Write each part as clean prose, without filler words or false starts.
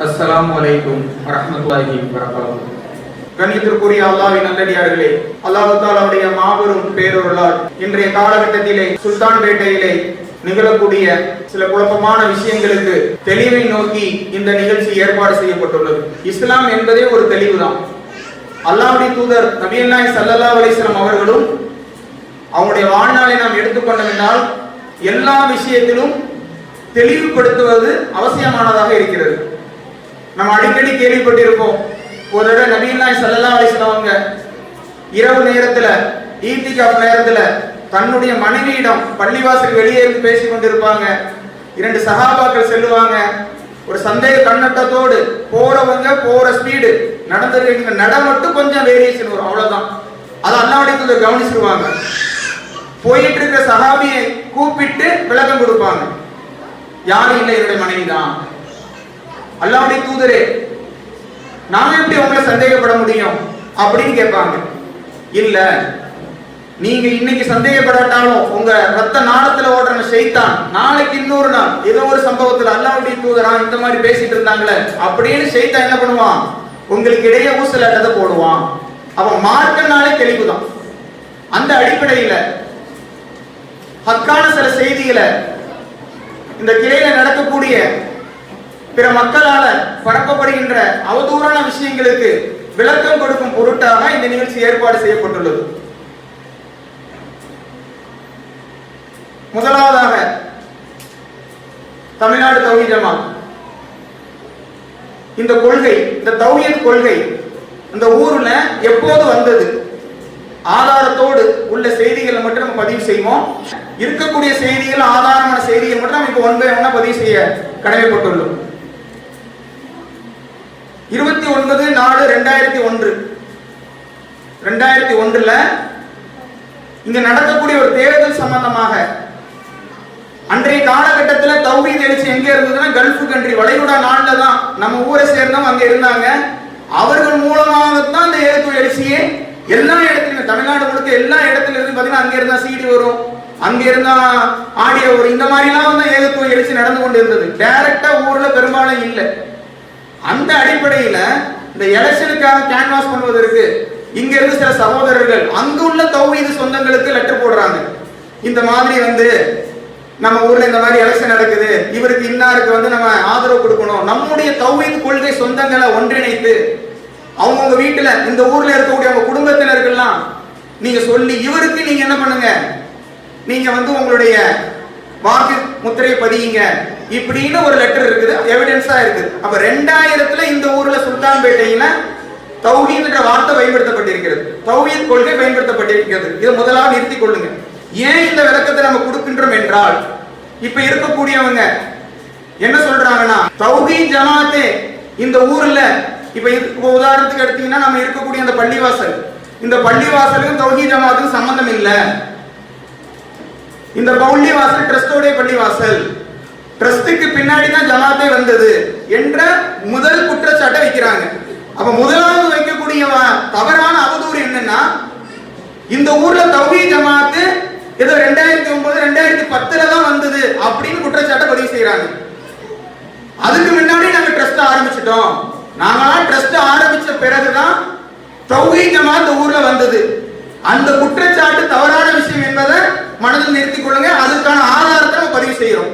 அஸ்ஸலாமு அலைக்கும் வரஹ்மத்துல்லாஹி வபரகாத்துஹு. கண்ணியத்திற்குரிய அல்லாஹ்வின் நல்லடியார்களே, அல்லாஹ் தஆலாவுடைய மாபெரும் பேரருளால் இன்றைய காலகட்டத்திலே சுல்தான்பேட்டையிலே நிகழக்கூடிய சில குழப்பமான விஷயங்களுக்கு தெளிவை நோக்கி இந்த நிகழ்ச்சி ஏற்பாடு செய்யப்பட்டுள்ளது. இஸ்லாம் என்பதே ஒரு தெளிவுதான். அல்லாஹ்வுடைய தூதர் நபிகள் நாயகம் ஸல்லல்லாஹு அலைஹி வஸல்லம் அவர்களும் அவங்களுடைய வாழ்நாளை நாம் எடுத்துக்கொண்டோம் என்றால் எல்லா விஷயத்திலும் தெளிவுபடுத்துவது அவசியமானதாக இருக்கிறது. நம்ம அடிக்கடி கேள்விப்பட்டிருப்போம். ஒரு தடவை நபிகள் நாயகம் ஸல்லல்லாஹு அலைஹி வஸல்லம் அவங்க இரவு நேரத்துல ஈத்திகாஃப் நேரத்துல தன்னுடைய மனைவியிடம் பள்ளிவாசல் வெளியே இருந்து பேசிக் கொண்டிருப்பாங்க. 2 சஹாபாக்கள் செல்லுவாங்க. ஒரு சந்தேக கண்ணட்டத்தோடு போறவங்க போற ஸ்பீடு நடந்துருக்க நட மட்டும் கொஞ்சம் வேரியேஷன் வரும், அவ்வளவுதான். அதை அல்லாஹ்வுடைய தூதர் கவனிச்சிருவாங்க. போயிட்டு இருக்கிற சஹாபியை கூப்பிட்டு விளக்கம் கொடுப்பாங்க. யாரும் இல்லை, என்னுடைய மனைவி தான். அல்லாஹ்வுடைய தூதரே, நாம எப்படி உங்களை சந்தேகப்பட முடியும் அப்படின்னு கேட்பாங்க. இல்ல, நீங்க இன்னைக்கு சந்தேகப்படாட்டாலும் உங்க ரத்த நாளத்துல ஓடுற ஷைத்தான் நாளைக்கு இன்னொரு நாள் ஏதோ ஒரு சம்பவத்துல அல்லாஹ்வுடைய தூதரா இந்த மாதிரி பேசிட்டு இருந்தாங்களே அப்படின்னு ஷைத்தான் என்ன பண்ணுவான், உங்களுக்கு இடையே ஊசலாட்டத்தை போடுவான். அப்ப மார்க்கனாலே தெளிவுதான். அந்த அடிப்படையில ஹக்கான சில செய்திகளை இந்த கிளையில நடக்கக்கூடிய பிற மக்களால பரப்பப்படுகின்ற அவதூறான விஷயங்களுக்கு விளக்கம் கொடுக்கும் பொருட்டாக இந்த நிகழ்ச்சி ஏற்பாடு செய்யப்பட்டுள்ளது. முதலாவதாக தமிழ்நாடு தௌஹீத் ஜமாத் இந்த கொள்கை, இந்த தௌஹீத் கொள்கை இந்த ஊர்ல எப்போது வந்தது, ஆதாரத்தோடு உள்ள செய்திகளை மட்டும் நம்ம பதிவு செய்வோம். இருக்கக்கூடிய செய்திகள், ஆதாரமான செய்திகள் மட்டும் நம்ம இப்போ 1 by 1 பதிவு செய்ய கடமைப்பட்டுள்ளோம். 29/4/2001 2001ல இங்க நடக்கக்கூடிய ஒரு தேர்தல் சம்பந்தமாக அன்றைய காலகட்டத்தில் தௌஹீத் எழுச்சி எங்க இருந்ததுன்னா கல்ஃப் கண்ட்ரி, வளைகுடா நாடுல தான். நம்ம ஊரை சேர்ந்தவங்க அங்க இருந்தாங்க. அவர்கள் மூலமாகத்தான் இந்த ஏகத்துவ எழுச்சியே எல்லா இடத்துலயுமே, தமிழ்நாடு முழுக்க எல்லா இடத்துல இருந்து பாத்தீங்கன்னா அங்க இருந்தா CD வரும், அங்க இருந்தா ஆடியோ வரும். இந்த மாதிரி எல்லாம் தான் ஏகத்துவ எழுச்சி நடந்து கொண்டு இருந்தது. டைரக்டா ஊர்ல பெரும்பாலும் இல்லை. அந்த அடிப்படையில இந்த எலெக்ஷனுக்காக கேன்வாஸ் பண்ணுவதற்கு இங்க இருந்து சில சகோதரர்கள் அங்கு உள்ள தௌஹீத் சொந்தங்களுக்கு லெட்டர் போடுறாங்க. இந்த மாதிரி நம்ம ஊர்ல இந்த மாதிரி எலெக்ஷன் நடக்குது, இவருக்கு இன்னாருக்கு நம்ம ஆதரவு கொடுக்கணும். நம்முடைய தௌஹீத் கொள்கை சொந்தங்களை ஒன்றிணைத்து அவங்க வீட்டுல இந்த ஊர்ல இருக்கக்கூடிய அவங்க குடும்பத்தினருக்கெல்லாம் நீங்க சொல்லி இவருக்கு நீங்க என்ன பண்ணுங்க, நீங்க உங்களுடைய வாக்கு முத்திரையை பதியுங்க இப்படின்னு ஒரு லெட்டர் இருக்குது, எவிடன்ஸா இருக்குது. அப்ப 2000ல இந்த ஊர்ல சுல்தான்பேட்டையில தௌஹீத் என்ற வார்த்தை பயன்படுத்தப்பட்டிருக்கிறது, தௌஹீத் கொள்கை பயன்படுத்தப்பட்டிருக்கிறது. இதை முதலாக நிறுத்திக் கொள்ளுங்க. ஏன் இந்த விளக்கத்தை நம்ம கொடுக்கின்றோம் என்றால், இப்ப இருக்கக்கூடியவங்க என்ன சொல்றாங்கன்னா, தௌஹீத் ஜமாத்தே இந்த ஊர்ல இப்ப உதாரணத்துக்கு எடுத்தீங்கன்னா நம்ம இருக்கக்கூடிய அந்த பள்ளிவாசல், இந்த பள்ளிவாசலுக்கும் தௌஹீத் ஜமாத்துக்கும் சம்பந்தம் இல்ல. இந்த பள்ளிவாசல் ட்ரஸ்டோடைய பள்ளிவாசல், ட்ரஸ்டுக்கு பின்னாடி தான் ஜமாத்தே வந்தது என்ற முதல் குற்றச்சாட்டை வைக்கிறாங்க. அப்ப முதலாவது வைக்கக்கூடிய தவறான அவதூறு என்னன்னா, இந்த ஊர்ல தௌஹீத் ஜமாத்து ஏதோ 2009 2010ல தான் வந்தது அப்படின்னு குற்றச்சாட்டை பதிவு செய்யறாங்க. அதுக்கு முன்னாடி நாங்க ட்ரஸ்ட் ஆரம்பிச்சிட்டோம், நாங்களாம் ட்ரஸ்ட் ஆரம்பிச்ச பிறகுதான் தௌஹீத் ஜமாத் ஊர்ல வந்தது. அந்த குற்றச்சாட்டு தவறான விஷயம் என்பதை மனதில் நிறுத்திக் கொள்ளுங்க. அதுக்கான ஆதாரத்தை நம்ம பதிவு செய்யறோம்.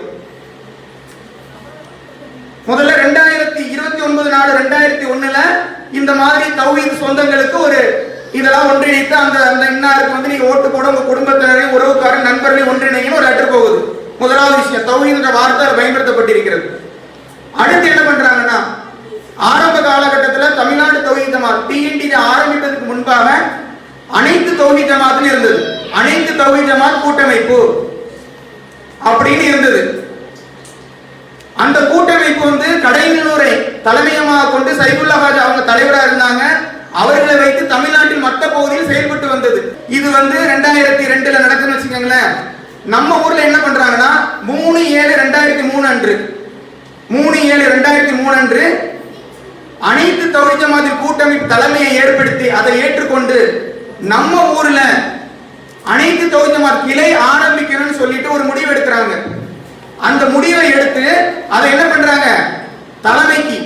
முதல்ல 2029/4/2001ல இந்த மாதிரி தௌஹீத் சொந்தங்களுக்கு ஒரு இதெல்லாம் ஒன்றிணைத்து அந்த இன்னாருக்கு நீங்க ஓட்டு போட உங்க குடும்பத்தினரையும் உறவுக்காரன் நண்பர்களையும் ஒன்றிணையும் ஒரு லெட்டர் போகுது. முதலாவது விஷயம், தௌஹீத் என்ற வார்த்தை பயன்படுத்தப்பட்டிருக்கிறது. அடுத்து என்ன பண்றாங்கன்னா, ஆரம்ப காலகட்டத்தில் தமிழ்நாடு தௌஹீத் ஜமாத் TNT ஆரம்பிப்பதற்கு முன்பாக அனைத்து தௌஹீத் ஜமாத்னு இருந்தது. அனைத்து தௌஹீத் ஜமாத் கூட்டமைப்பு அப்படின்னு இருந்தது. அந்த கூட்டமைப்பு கடையநல்லூரை தலைமையமாக கொண்டு சைஃபுல்லா ஹாஜி அவங்க தலைவராக இருந்தாங்க. அவர்களை வைத்து தமிழ்நாட்டில் மற்ற பகுதியில் செயல்பட்டு வந்தது. இது 2002ல நடக்குதுன்னு வச்சுக்கோங்களேன். நம்ம ஊர்ல என்ன பண்றாங்கன்னா 3/7/2003 அன்று 3/7/2003 அன்று அனைத்து தௌஹீத் ஜமாத் கூட்டமைப்பு தலைமையை ஏற்படுத்தி அதை ஏற்றுக்கொண்டு நம்ம ஊர்ல அனைத்து தௌஹீத் ஜமாத் கிளை ஆரம்பிக்கணும்னு சொல்லிட்டு ஒரு முடிவு எடுக்கிறாங்க. அந்த முடிவை எடுத்து அதை என்ன பண்றாங்க, தலைமைக்கு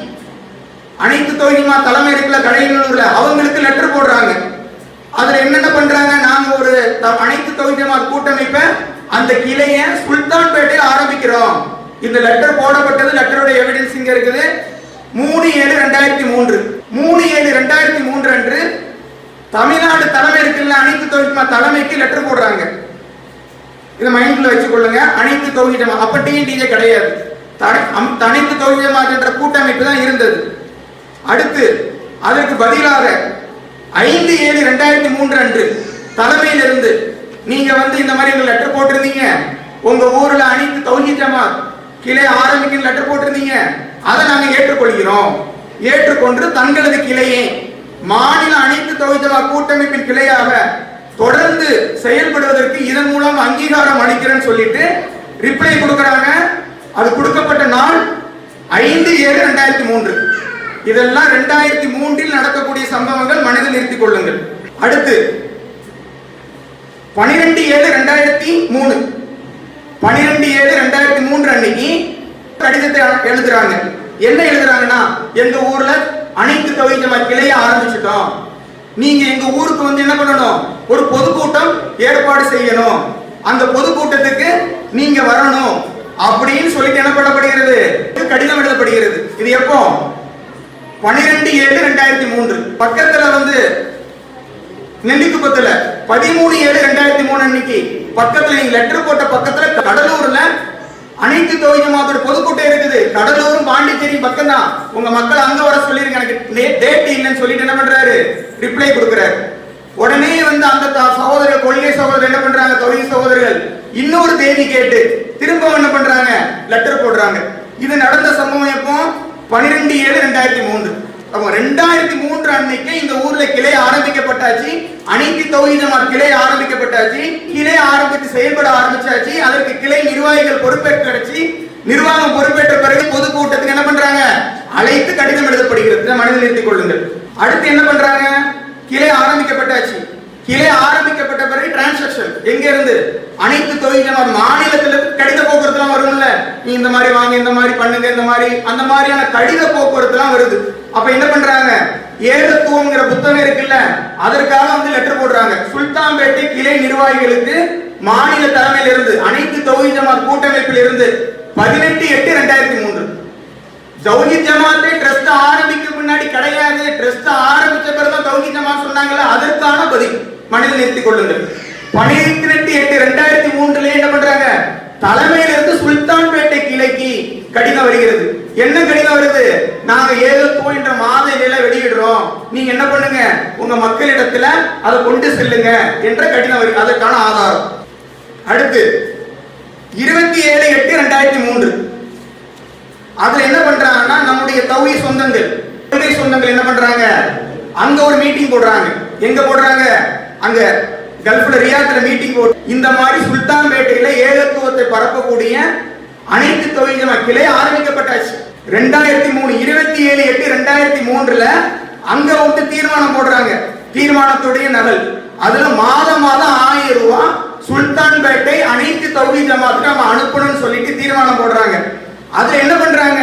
அனைத்து தௌஹீத் தலைமை இருக்குல்ல கடையநல்லூர்ல, அவங்களுக்கு லெட்டர் போடுறாங்க. அதுல என்னென்ன பண்றாங்க, நாங்க ஒரு அனைத்து தௌஹீத் கூட்டமைப்பை அந்த கிளைய சுல்தான்பேட்டையில் ஆரம்பிக்கிறோம். இந்த லெட்டர் போடப்பட்டது, லெட்டரோட எவிடன்ஸ் இங்க இருக்குது. 3/7/2003 3/7/2003 அன்று தமிழ்நாடு தலைமை இருக்குல்ல அனைத்து தௌஹீத் தலைமைக்கு லெட்டர் போடுறாங்க. இதை மைண்ட்ல வச்சுக்கொள்ளுங்க. அனைத்து தௌஹீத் அப்ப டிஎன்டிஜே கிடையாது, அனைத்து தௌஹீத் என்ற கூட்டமைப்பு தான் இருந்தது. அடுத்து அதற்கு பதிலாக 5/7/2003 அன்று தலைமையிலிருந்து நீங்க இந்த மாதிரி லெட்டர் போட்டிருந்தீங்க, உங்க ஊர்ல அனைத்து தௌஹீத் ஜமாத் கிளை ஆரம்பிக்க லெட்டர் போட்டிருந்தீங்க, அதை நாங்க ஏற்றுக்கொள்கிறோம். ஏற்றுக்கொண்டு தங்களது கிளையை மாநில அனைத்து தௌஹீத் ஜமாத் கூட்டமைப்பின் கிளையாக தொடர்ந்து செயல்படுவதற்கு இதன் மூலம் அங்கீகாரம் அளிக்கிறேன்னு சொல்லிட்டு ரிப்ளை கொடுக்கறாங்க. அது கொடுக்கப்பட்ட நாள் 5/7/2003. இதெல்லாம் 2003 நடக்கக்கூடிய சம்பவங்கள், மனதில் நிறுத்திக் கொள்ளுங்கள். அடுத்து 12/7/2003 12/7/2003 அன்னைக்கு கடிதத்தை எழுதுறாங்க. என்ன எழுதுறாங்கன்னா, எங்க ஊர்ல அனைத்து தௌஹீத் ஜமாத் கிளையை ஆரம்பிச்சிட்டோம், நீங்க எங்க ஊருக்கு என்ன பண்ணணும், ஒரு பொதுக்கூட்டம் ஏற்பாடு செய்யணும், அந்த பொதுக்கூட்டத்துக்கு நீங்க வரணும் அப்படின்னு சொல்லிட்டு என்ன பண்ணப்படுகிறது, கடிதம் எழுதப்படுகிறது. இது எப்போ, 12/7/2003. பக்கத்துல நெல்லிக்குப்பத்துல 13/7/2003 அன்னைக்கு பக்கத்துல நீங்க லெட்டர் போட்ட பக்கத்துல கடலூர்ல அனைத்து தௌஹீத் ஜமாத்தோட பொதுக்கூட்டம் இருக்குது. கடலூரும் பாண்டிச்சேரி பக்கம் தான். உங்க மக்கள் அங்க வர சொல்லிருங்க, எனக்கு டேட் இல்லைன்னு சொல்லிட்டு என்ன பண்றாரு, ரிப்ளை கொடுக்கிறாரு. உடனே அந்த சகோதரர்கள், கொள்கை சகோதரர்கள் என்ன பண்றாங்க, தௌஹீத் சகோதரர்கள் இன்னொரு தேதி கேட்டு திரும்ப என்ன பண்றாங்க, லெட்டர் போடுறாங்க. இது நடந்த சம்பவம் எப்போ, 12/7/2003. அப்போ 2003 அன்னைக்கு இந்த ஊர்ல கிளை ஆரம்பிக்கப்பட்டாச்சு, அனைத்து தௌஹீத் ஜமாத் கிளை ஆரம்பிக்கப்பட்டாச்சு, கிளை ஆரம்பித்து செயல்பட ஆரம்பிச்சாச்சு. அதற்கு கிளை நிர்வாகிகள் பொறுப்பேற்று நிர்வாகம் பொறுப்பேற்ற பிறகு பொதுக்கூட்டத்துக்கு என்ன பண்றாங்க, அழைத்து கடிதம் எழுதப்படுகிறது. மனதில் நிறுத்திக் கொள்ளுங்கள். அடுத்து என்ன பண்றாங்க, கிளை ஆரம்பிக்கப்பட்டாச்சு. கிளை ஆரம்பிக்கப்பட்ட பிறகு டிரான்சாக்ஷன் எங்க இருந்து, அனைத்து தௌஹீத் ஜமாத் மாநிலத்துல கடித போக்குவரத்துலாம் வரும்ல, நீ இந்த மாதிரி வாங்க, இந்த மாதிரி பண்ணுங்க, இந்த மாதிரி அந்த மாதிரியான கடித போக்குவரத்துலாம் வருது. அப்ப என்ன பண்றாங்க, ஏகத்துவம்ங்கிற புத்தகம் இருக்குல்ல, அதற்காக லெட்டர் போடுறாங்க. சுல்தான்பேட்டை கிளை நிர்வாகிகளுக்கு மாநில தலைமையில இருந்து அனைத்து தௌஹீத் ஜமாத் கூட்டமைப்பில் இருந்து 18/8/2003. தௌஹீத் ஜமாத்தை ட்ரஸ்ட் ஆரம்பிக்க முன்னாடி கிடையாது, ட்ரஸ்ட் ஆரம்பிச்ச பிறகு தௌஹீத் ஜமாத் சொன்னாங்கல்ல, அதற்கான பதில் மனதில் நிறுத்திக் கொள்ளுங்கள். 18/8/2003 என்ன பண்றாங்க, தலைமையில இருந்து சுல்தான்பேட்டை கிளைக்கு கடிதம் வருகிறது. என்ன கடிதம் வருது, நாங்க ஏகத்துவம் என்ற மாத இதழை வெளியிடுறோம், நீங்க என்ன பண்ணுங்க, உங்க மக்களிடத்துல அதை கொண்டு செல்லுங்க என்ற கடிதம் வருது. அதற்கான ஆதாரம். அடுத்து 27/8/2003 அதுல என்ன பண்றாங்கன்னா, நம்முடைய தௌஹீத் சொந்தங்கள் என்ன பண்றாங்க, அங்க ஒரு மீட்டிங் போடுறாங்க. எங்க போடுறாங்க, அங்க கல்ஃப்ல ரியாத்ல மீட்டிங் போட்டு இந்த மாதிரி சுல்தான்பேட்டையில ஏகத்துவத்தை பரப்பக்கூடிய அனைத்து தௌஹீத் ஜமாத் கிளை ஆரம்பிக்கப்பட்டாச்சு. 2003 27/8/2003 அங்க தீர்மானம் போடுறாங்க. தீர்மானத்துடைய நகல் அதுல மாதம் 1000 ரூபாய் சுல்தான்பேட்டை அனைத்து தௌஹீத் ஜமாத்துக்கு நம்ம அனுப்பணும்னு சொல்லிட்டு தீர்மானம் போடுறாங்க. அதுல என்ன பண்றாங்க,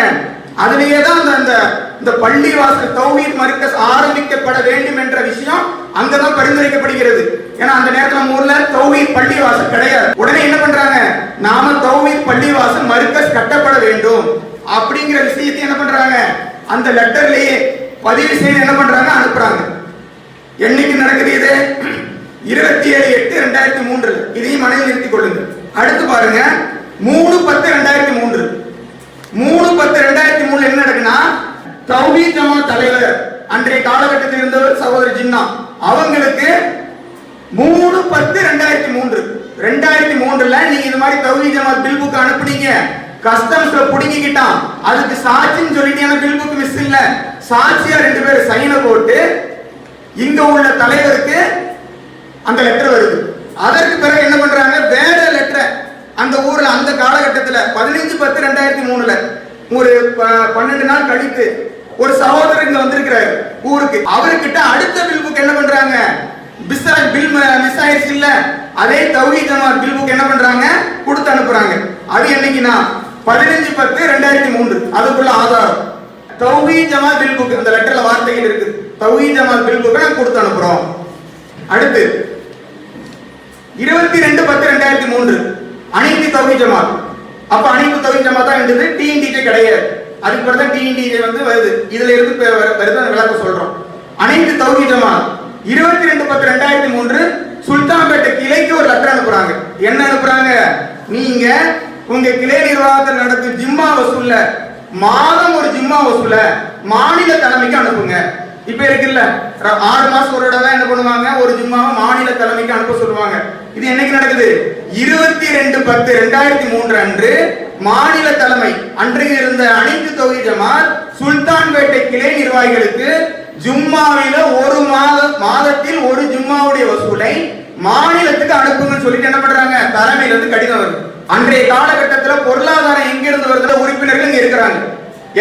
அதுலயே தான் இந்த பள்ளிவாசல் தௌஹீத் மர்கஸ் ஆரம்பிக்கப்பட வேண்டும் என்ற விஷயம் அங்கதான் பரிந்துரைக்கப்படுகிறது. ஏன்னா அந்த நேரத்துல நம்ம ஊர்ல தௌஹீத் பள்ளிவாசல் கிடையாது. உடனே என்ன பண்றாங்க, நாம தௌஹீத் பள்ளிவாசல் மர்கஸ் கட்டப்பட வேண்டும் அப்படிங்கிற விஷயத்தை என்ன பண்றாங்க, அந்த லெட்டர்லயே பதிவு செய்து என்ன பண்றாங்க, அனுப்புறாங்க. என்னைக்கு நடக்குது இது, 27/8/2003. இதையும் மனதில் நிறுத்திக் கொள்ளுங்கள். அடுத்து பாருங்க, 3/10/2003 3/10/2003 என்ன நடக்குன்னா, தௌஹீத் ஜமாத் தலைவர் அன்றைய காலகட்டத்தில் இருந்தவர் சகோதரர் ஜின்னா, அவங்களுக்கு 3/10/2003 2003 நீங்க இந்த மாதிரி தௌஹீத் ஜமாத் பில் புக் அனுப்புனீங்க, கஸ்டம்ஸ்ல புடிங்கிட்டான், அதுக்கு சாட்சின்னு சொல்லிட்டு பில் புக் மிஸ் இல்ல, சாட்சியா 2 பேர் சைனை போட்டு இங்க உள்ள தலைவருக்கு அந்த லெட்டர் வருது. அதற்கு பிறகு என்ன பண்றாங்க, வேற லெட்டர் அந்த ஊர்ல அந்த காலகட்டத்தில் 15/10/2003 ஒரு 12 நாள் கழித்து ஒரு சகோதரர் இங்க வந்திருக்கிறார் ஊருக்கு. அவர்கிட்ட அடுத்த பில் புக் என்ன பண்றாங்க, பில் மிஸ் ஆயிடுச்சு இல்ல, அதே தௌஹீத் ஜமாத் பில் புக் என்ன பண்றாங்க, கொடுத்து அனுப்புறாங்க. அது என்னைக்குன்னா 15/10/2003. அதுக்குள்ள ஆதாரம் தௌஹீத் ஜமாத் பில் புக், அந்த லெட்டர்ல வார்த்தைகள் இருக்கு, தௌஹீத் ஜமாத் பில் புக் நாங்க கொடுத்து அனுப்புறோம். அடுத்து 22/10/2003 அனைத்து தௌஹீத் ஜமாத். அப்ப அனைத்து தௌஹீத் ஜமாத் தான் இருந்தது, டிஎன்டிஜே கிடையாது. அதுக்கு பிறகு தான் டிஎன்டிஜே வந்து வருது. இதுல இருந்து வருது விளக்க சொல்றோம். அனைத்து தௌஹீத் ஜமாத் 22/10/2003 சுல்தான்பேட்டை கிளைக்கு ஒரு லெட்டர் அனுப்புறாங்க. என்ன அனுப்புறாங்க? நீங்க உங்க கிளை நிர்வாகத்தில் நடக்கும் ஜிம்மா வசூல்ல மாதம் ஒரு ஜிம்மா வசூல மாநில தலைமைக்கு அனுப்புங்க. இப்ப இருக்குல்ல 6 மாசம் ஒரு தடவை என்ன பண்ணுவாங்க, ஒரு ஜிம்மாவை மாநில தலைமைக்கு அனுப்ப சொல்லுவாங்க. இது என்னைக்கு நடக்குது? 22/10/2003 அன்று மாநில தலைமை அன்றைக்கு இருந்த அனைத்து தௌஹீத் ஜமாத் சுல்தான்பேட்டை கிளை நிர்வாகிகளுக்கு ஜும்மாவில ஒரு மாதத்தில் ஒரு ஜும்மாவுடைய வசூலை மாநிலத்துக்கு அனுப்புங்கன்னு சொல்லிட்டு என்ன பண்றாங்க, தலைமையில இருந்து கடிதம் வருது. அன்றைய காலகட்டத்தில் பொருளாதாரம் எங்க இருந்து வருது? உறுப்பினர்கள் இங்க இருக்கிறாங்க,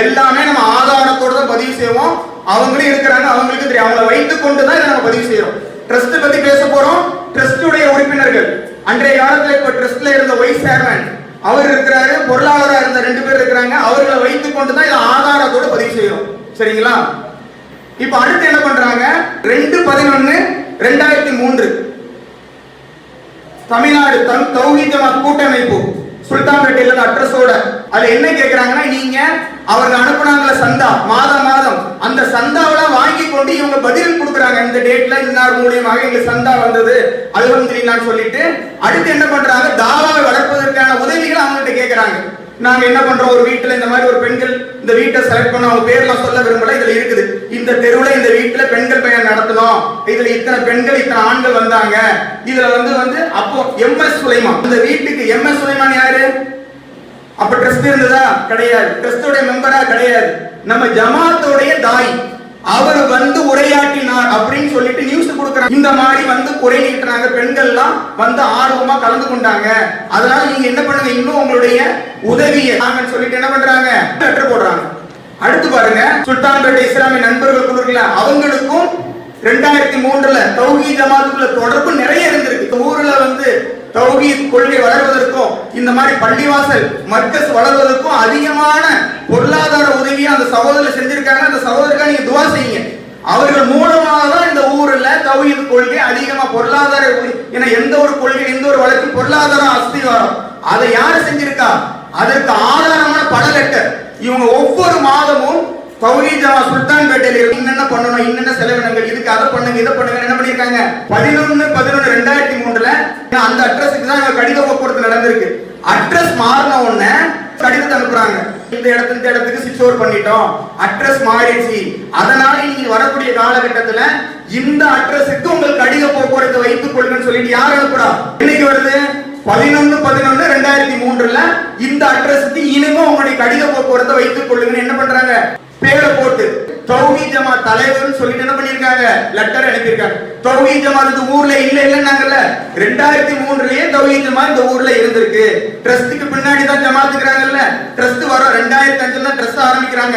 எல்லாமே நம்ம ஆதாரத்தோட தான் பதிவு செய்வோம். அவங்களும் இருக்கிறாங்க, அவங்களுக்கு தெரியும், அவங்களை வைத்துக் கொண்டு தான் இதை நம்ம பதிவு செய்யறோம். ட்ரஸ்ட் பத்தி பேச போறோம். ட்ரஸ்டுடைய உறுப்பினர்கள் அன்றைய காலத்துல இப்ப ட்ரஸ்ட்ல இருந்த வைஸ் சேர்மன் அவர் இருக்கிறாரு, பொருளாளராக இருந்த 2 பேர் இருக்கிறாங்க. அவர்களை வைத்துக் கொண்டு தான் இதை ஆதாரத்தோட பதிவு செய்யறோம். சரிங்களா? இப்ப அடுத்து என்ன பண்றாங்க, 2/11/2003 தமிழ்நாடு தௌஹீத் ஜமாத் கூட்டமைப்பு சுல்தான்பேட்டையில அட்ரஸோட அது என்ன கேக்குறாங்கன்னா, நீங்க அவங்க அனுப்புனாங்கள சந்தா மாதம் அந்த சந்தாவெல்லாம் வாங்கி கொண்டு இவங்க பதில் கொடுக்குறாங்க. இந்த டேட்ல இன்னார் மூலியமாக எங்களுக்கு சந்தா வந்தது அல்ஹம்துலில்லாஹ்னு சொல்லிட்டு அடுத்து என்ன பண்றாங்க, தாவாவை வளர்ப்பதற்கான உதவிகள் அவங்கள்ட்ட கேட்கறாங்க. நாங்க என்ன பண்றோம், ஒரு வீட்டுல இந்த மாதிரி ஒரு பெண்கள் இந்த வீட்டை செலக்ட் பண்ண, அவங்க பேர்லாம் சொல்ல விரும்பல, இதுல இருக்குது, இந்த தெருவுல இந்த வீட்டுல பெண்கள் பயணம் நடத்தணும், இதுல இத்தனை பெண்கள் இத்தனை ஆண்கள் வந்தாங்க, இதுல வந்து அப்போ எம்எஸ் சுலைமான், இந்த வீட்டுக்கு எம்எஸ் சுலைமான் யாரு? அப்ப ட்ரஸ்ட் இருந்ததா? கிடையாது. ட்ரஸ்டோட மெம்பரா? கிடையாது. நம்ம ஜமாத்தோடைய தாய், அவர் வந்து உரையாற்றினார் அப்படின்னு சொல்லிட்டு நியூஸ் கொடுக்கறாங்க. இந்த மாதிரி வந்து குறை நீட்டுறாங்க, பெண்கள்லாம் வந்து ஆர்வமா கலந்து கொண்டாங்க, அதனால நீங்க என்ன பண்ணுங்க, இன்னும் உங்களுடைய உதவியை நாங்கன்னு சொல்லிட்டு என்ன பண்றாங்க, லெட்டர் போடுறாங்க. அடுத்து பாருங்க, சுல்தான்பேட்டை இஸ்லாமிய நண்பர்கள் குழுல அவங்களுக்கும் 2003ல தௌஹீத் ஜமாத்துக்குள்ள தொடர்பு நிறைய இருந்திருக்கு. ஊர்ல வந்து தௌஹீத் கொள்கை வளர்வதற்கும் இந்த மாதிரி பள்ளிவாசல் மர்கஸ் வளர்வதற்கும் அதிகமான பொருளாதார உதவியை அந்த சகோதரர் செஞ்சிருக்காங்க. அந்த சகோதரருக்கு நீங்க துவா செய்யுங்க. அவர்கள் மூலமாக தான் இந்த ஊர்ல தௌஹீத் கொள்கை அதிகமா பொருளாதார, ஏன்னா எந்த ஒரு கொள்கை எந்த ஒரு வழக்கும் பொருளாதாரம் அஸ்திவாரம். அதை யாரு செஞ்சிருக்கா? அதற்கு ஆதாரமான பல லெட்டர். இவங்க ஒவ்வொரு மாதமும் தௌஹீத் ஜமாத் சுல்தான்பேட்டையில என்னென்ன பண்ணணும், என்னென்ன செலவினங்கள், இதுக்கு அதை பண்ணுங்க இதை பண்ணுங்க என்ன பண்ணிருக்காங்க. 11/11/2003 அந்த அட்ரஸுக்கு தான் இவங்க கடித போக்குவரத்து நடந்திருக்கு. அட்ரஸ் மாறின உடனே கடிதத்தை அனுப்புறாங்க, இந்த இடத்துக்கு ஸ்விட்ச் ஓவர் பண்ணிட்டோம், அட்ரஸ் மாறிடுச்சு, அதனால நீங்க வரக்கூடிய காலகட்டத்துல இந்த அட்ரஸுக்கு உங்கள் கடித போக்குவரத்து வைத்துக் கொள்ளுங்கன்னு சொல்லிட்டு யார் அனுப்புறா? இன்னைக்கு வருது 11/11/2003 இந்த அட்ரஸுக்கு இனிமே உங்களுடைய கடித போக்குவரத்தை வைத்துக் கொள்ளுங்கன்னு என்ன பண்றாங்க, பேரை போட்டு தௌஹீத் ஜமாத் தலைவர் சொல்லிட்டு என்ன பண்ணிருக்காங்க, லெட்டர் அனுப்பியிருக்காங்க. தௌஹீத் ஜமாத் இந்த ஊர்ல இல்லன்னாங்கல்ல, 2003லயே தௌஹீத் ஜமாத் இந்த ஊர்ல இருந்திருக்கு. ட்ரஸ்டுக்கு பின்னாடி தான் ஜமாத்துக்குறாங்கல்ல, ட்ரஸ்ட் வர 2005ல தான் ட்ரஸ்ட் ஆரம்பிக்கிறாங்க.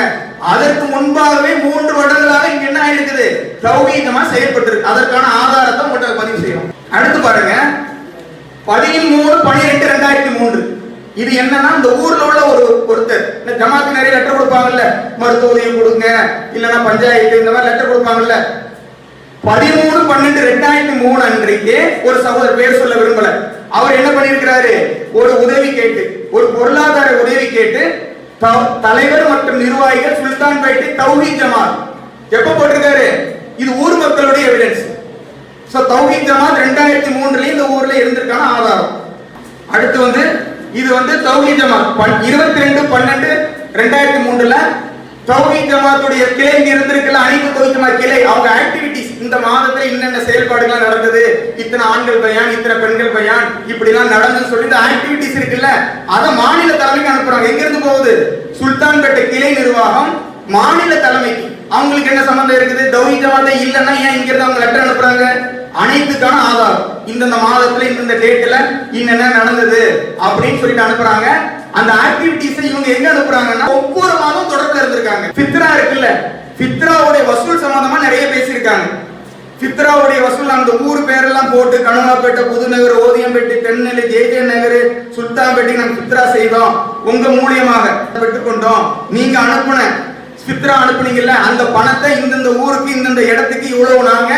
அதற்கு முன்பாகவே 3 வருடங்களாக இங்க என்ன ஆயிருக்குது, தௌஹீத் ஜமாத் செயல்பட்டு இருக்கு. அதற்கான ஆதாரத்தை உங்கள்கிட்ட பதிவு செய்யும். அடுத்து பாருங்க, 13/12/2003 இது என்னன்னா, இந்த ஊர்ல உள்ள ஒருத்தர் ஜமாத்து நிறைய லெட்டர் கொடுப்பாங்கல்ல, மருத்துவ உதவி கொடுங்க, இல்லன்னா பஞ்சாயத்து இந்த மாதிரி லெட்டர் கொடுப்பாங்கல்ல. 13/12/2003 அன்றைக்கு ஒரு சகோதரர் பேர் சொல்ல விரும்பல, அவர் என்ன பண்ணிருக்கிறாரு, ஒரு உதவி கேட்டு, ஒரு பொருளாதார உதவி கேட்டு தலைவர் மற்றும் நிர்வாகிகள் சுல்தான்பேட்டை தௌஹீத் ஜமாத் எப்ப போட்டிருக்காரு, இது ஊர் மக்களுடைய எவிடன்ஸ். தௌஹீத் ஜமாத் 2003 இந்த ஊர்ல இருந்திருக்கான ஆதாரம். அடுத்து வந்து இது வந்து தௌஹீத் ஜமாத் 22/12/2003 தௌஹீத் ஜமாத்துடைய கிளை இருந்திருக்கல, அனைத்து தௌஹீத் ஜமாத் கிளை அவங்க ஆக்டிவிட்டிஸ், இந்த மாதத்துல என்னென்ன செயல்பாடுகள் நடந்தது, இத்தனை ஆண்கள் பயான், இத்தனை பெண்கள் பயான், இப்படி எல்லாம் நடந்துன்னு சொல்லி இந்த ஆக்டிவிட்டிஸ் இருக்குல்ல, அதை மாநில தலைமைக்கு அனுப்புறாங்க. எங்க இருந்து போகுது, சுல்தான்பேட்டை கிளை நிர்வாகம் மாநில தலைமைக்கு. அவங்களுக்கு என்ன சம்பந்தம் இருக்குது, தௌஹீத் ஜமாத் இல்லன்னா ஏன் இங்க இருந்து அவங்க லெட்டர் அனுப்புறாங்க, அனைத்துக்கான ஆதாரம், இந்த மாதத்துல இந்த டேட்ல என்னென்ன நடந்தது அப்படின்னு சொல்லிட்டு அனுப்புறாங்க. அந்த ஆக்டிவிட்டிஸ் இவங்க எங்க அனுப்புறாங்கன்னா, ஒவ்வொரு மாதம் தொடர்புல இருந்திருக்காங்க. ஃபித்ரா இருக்குல்ல, ஃபித்ராவுடைய வசூல் சம்பந்தமா நிறைய பேசியிருக்காங்க. ஃபித்ராவுடைய வசூல் அந்த ஊர் பேரெல்லாம் போட்டு கனகாப்பேட்டை, புதுநகர், ஓதியம்பேட்டை, தென்னெல்லி, ஜெய்ஜே நகர், சுல்தான்பேட்டை நாங்க ஃபித்ரா செய்தோம், உங்க மூலியமாக பெற்றுக்கொண்டோம், நீங்க அனுப்புன ஃபித்ரா அனுப்புனீங்கல்ல, அந்த பணத்தை இந்தந்த ஊருக்கு இந்தந்த இடத்துக்கு இவ்வளவு நாங்க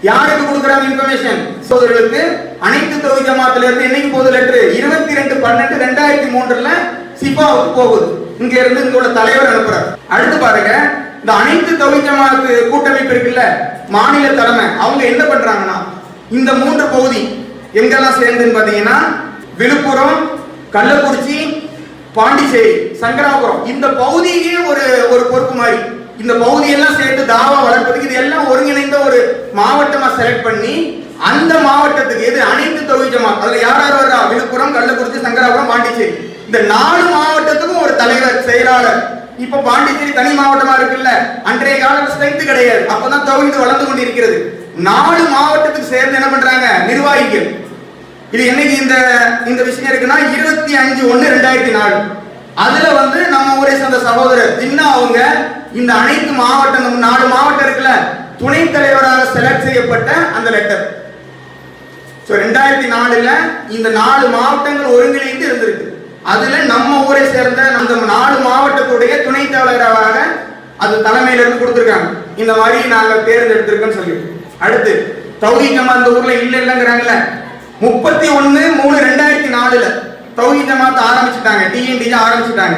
யாருக்கு கொடுக்குறாங்க இன்ஃபர்மேஷன்? சோதரர்களுக்கு. அனைத்து தௌஹீத் ஜமாத்துல இருந்து என்னைக்கு போகுது லெட்டர்? 22/12/2003 சிபாவுக்கு போகுது. இங்க இருந்து இங்கோட தலைவர் அனுப்புறாரு. அடுத்து பாருங்க, இந்த அனைத்து தௌஹீத் ஜமாத் கூட்டமைப்பு இருக்குல்ல, மாநில தலைமை, அவங்க என்ன பண்றாங்கன்னா இந்த 3 பகுதி எங்கெல்லாம் சேர்ந்துன்னு பாத்தீங்கன்னா விழுப்புரம், கள்ளக்குறிச்சி, பாண்டிச்சேரி, சங்கராபுரம், இந்த பகுதியே ஒரு பொறுப்பு மாதிரி இந்த பகுதியெல்லாம் சேர்த்து தாவா வளர்ப்பதுக்கு இது எல்லாம் ஒருங்கிணைந்த ஒரு மாவட்டமா செலக்ட் பண்ணி அந்த மாவட்டத்துக்கு எது அனைத்து தௌஹீத் ஜமாத் அதுல யார் யார் வர்றா? விழுப்புரம், கள்ளக்குறிச்சி, சங்கராபுரம், பாண்டிச்சேரி, இந்த 4 மாவட்டத்துக்கும் ஒரு தலைவர், செயலாளர். இப்ப பாண்டிச்சேரி தனி மாவட்டமா இருக்குல்ல, அன்றைய காலத்துல ஸ்ட்ரென்த் கிடையாது, அப்பதான் தௌஹீத் வளர்ந்து கொண்டிருக்கிறது. 4 மாவட்டத்துக்கு சேர்ந்து என்ன பண்றாங்க நிர்வாகிகள். இது என்னைக்கு இந்த விஷயம் இருக்குன்னா 25/1/2004 அதுல நம்ம ஊரை சேர்ந்த சகோதரர் ஜின்னா அவங்க இந்த அனைத்து மாவட்டம் 4 மாவட்டம் இருக்குல்ல துணை தலைவராக செலக்ட் செய்யப்பட்ட அந்த லெட்டர். 2004 இந்த 4 மாவட்டங்கள் ஒருங்கிணைந்து இருந்திருக்கு. அதுல நம்ம ஊரை சேர்ந்த அந்த 4 மாவட்டத்துடைய துணை தலைவராக அது தலைமையில இருந்து கொடுத்திருக்காங்க. இந்த மாதிரி நாங்க தேர்ந்தெடுத்திருக்கோம்னு சொல்லி. அடுத்து தௌஹீத் ஜமாத் அந்த ஊர்ல இல்லங்கிறாங்கல்ல, 31/3/2004 தௌஹீத் ஜமாத் ஆரம்பிச்சுட்டாங்க, டிஎன்டி ஆரம்பிச்சுட்டாங்க.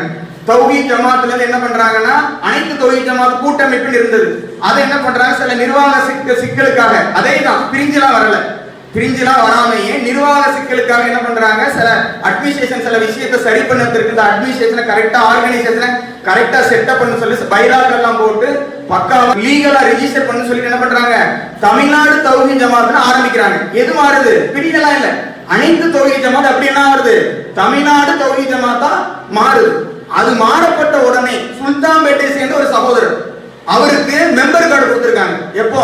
தௌஹீத் ஜமாத்ல என்ன பண்றாங்கன்னா அனைத்து தௌஹீத் ஜமாத் கூட்டமைப்பில் இருந்தது. அதை என்ன பண்றாங்க சில நிர்வாக சிக்கலுக்காக, அதே தான் பிரிஞ்செல்லாம் வரல, பிரிஞ்செல்லாம் வராமையே நிர்வாக சிக்கலுக்காக என்ன பண்றாங்க சில அட்மினிஸ்ட்ரேஷன் சில விஷயத்தை சரி பண்ணதுக்கு இந்த அட்மினிஸ்ட்ரேஷனை கரெக்டா ஆர்கனைசேஷனை கரெக்டா செட்டப் பண்ண சொல்லி பைலாக் எல்லாம் போட்டு பக்காவா லீகலா ரெஜிஸ்டர் பண்ண சொல்லி என்ன பண்றாங்க தமிழ்நாடு தௌஹீத் ஜமாத்னு ஆரம்பிக்கிறாங்க. எது மாறுது? பிரிஞ்செல்லாம் இல்ல, அனைத்து தௌஹீத் ஜமாத் அப்படி என்ன ஆகுது தமிழ்நாடு தௌஹீத் ஜமாத்தா மாறுது. அது மாறப்பட்ட உடனே சுல்தான்பேட்டை சேர்ந்த ஒரு சகோதரர் அவருக்கு மெம்பர் கார்டு கொடுத்திருக்காங்க. எப்போ?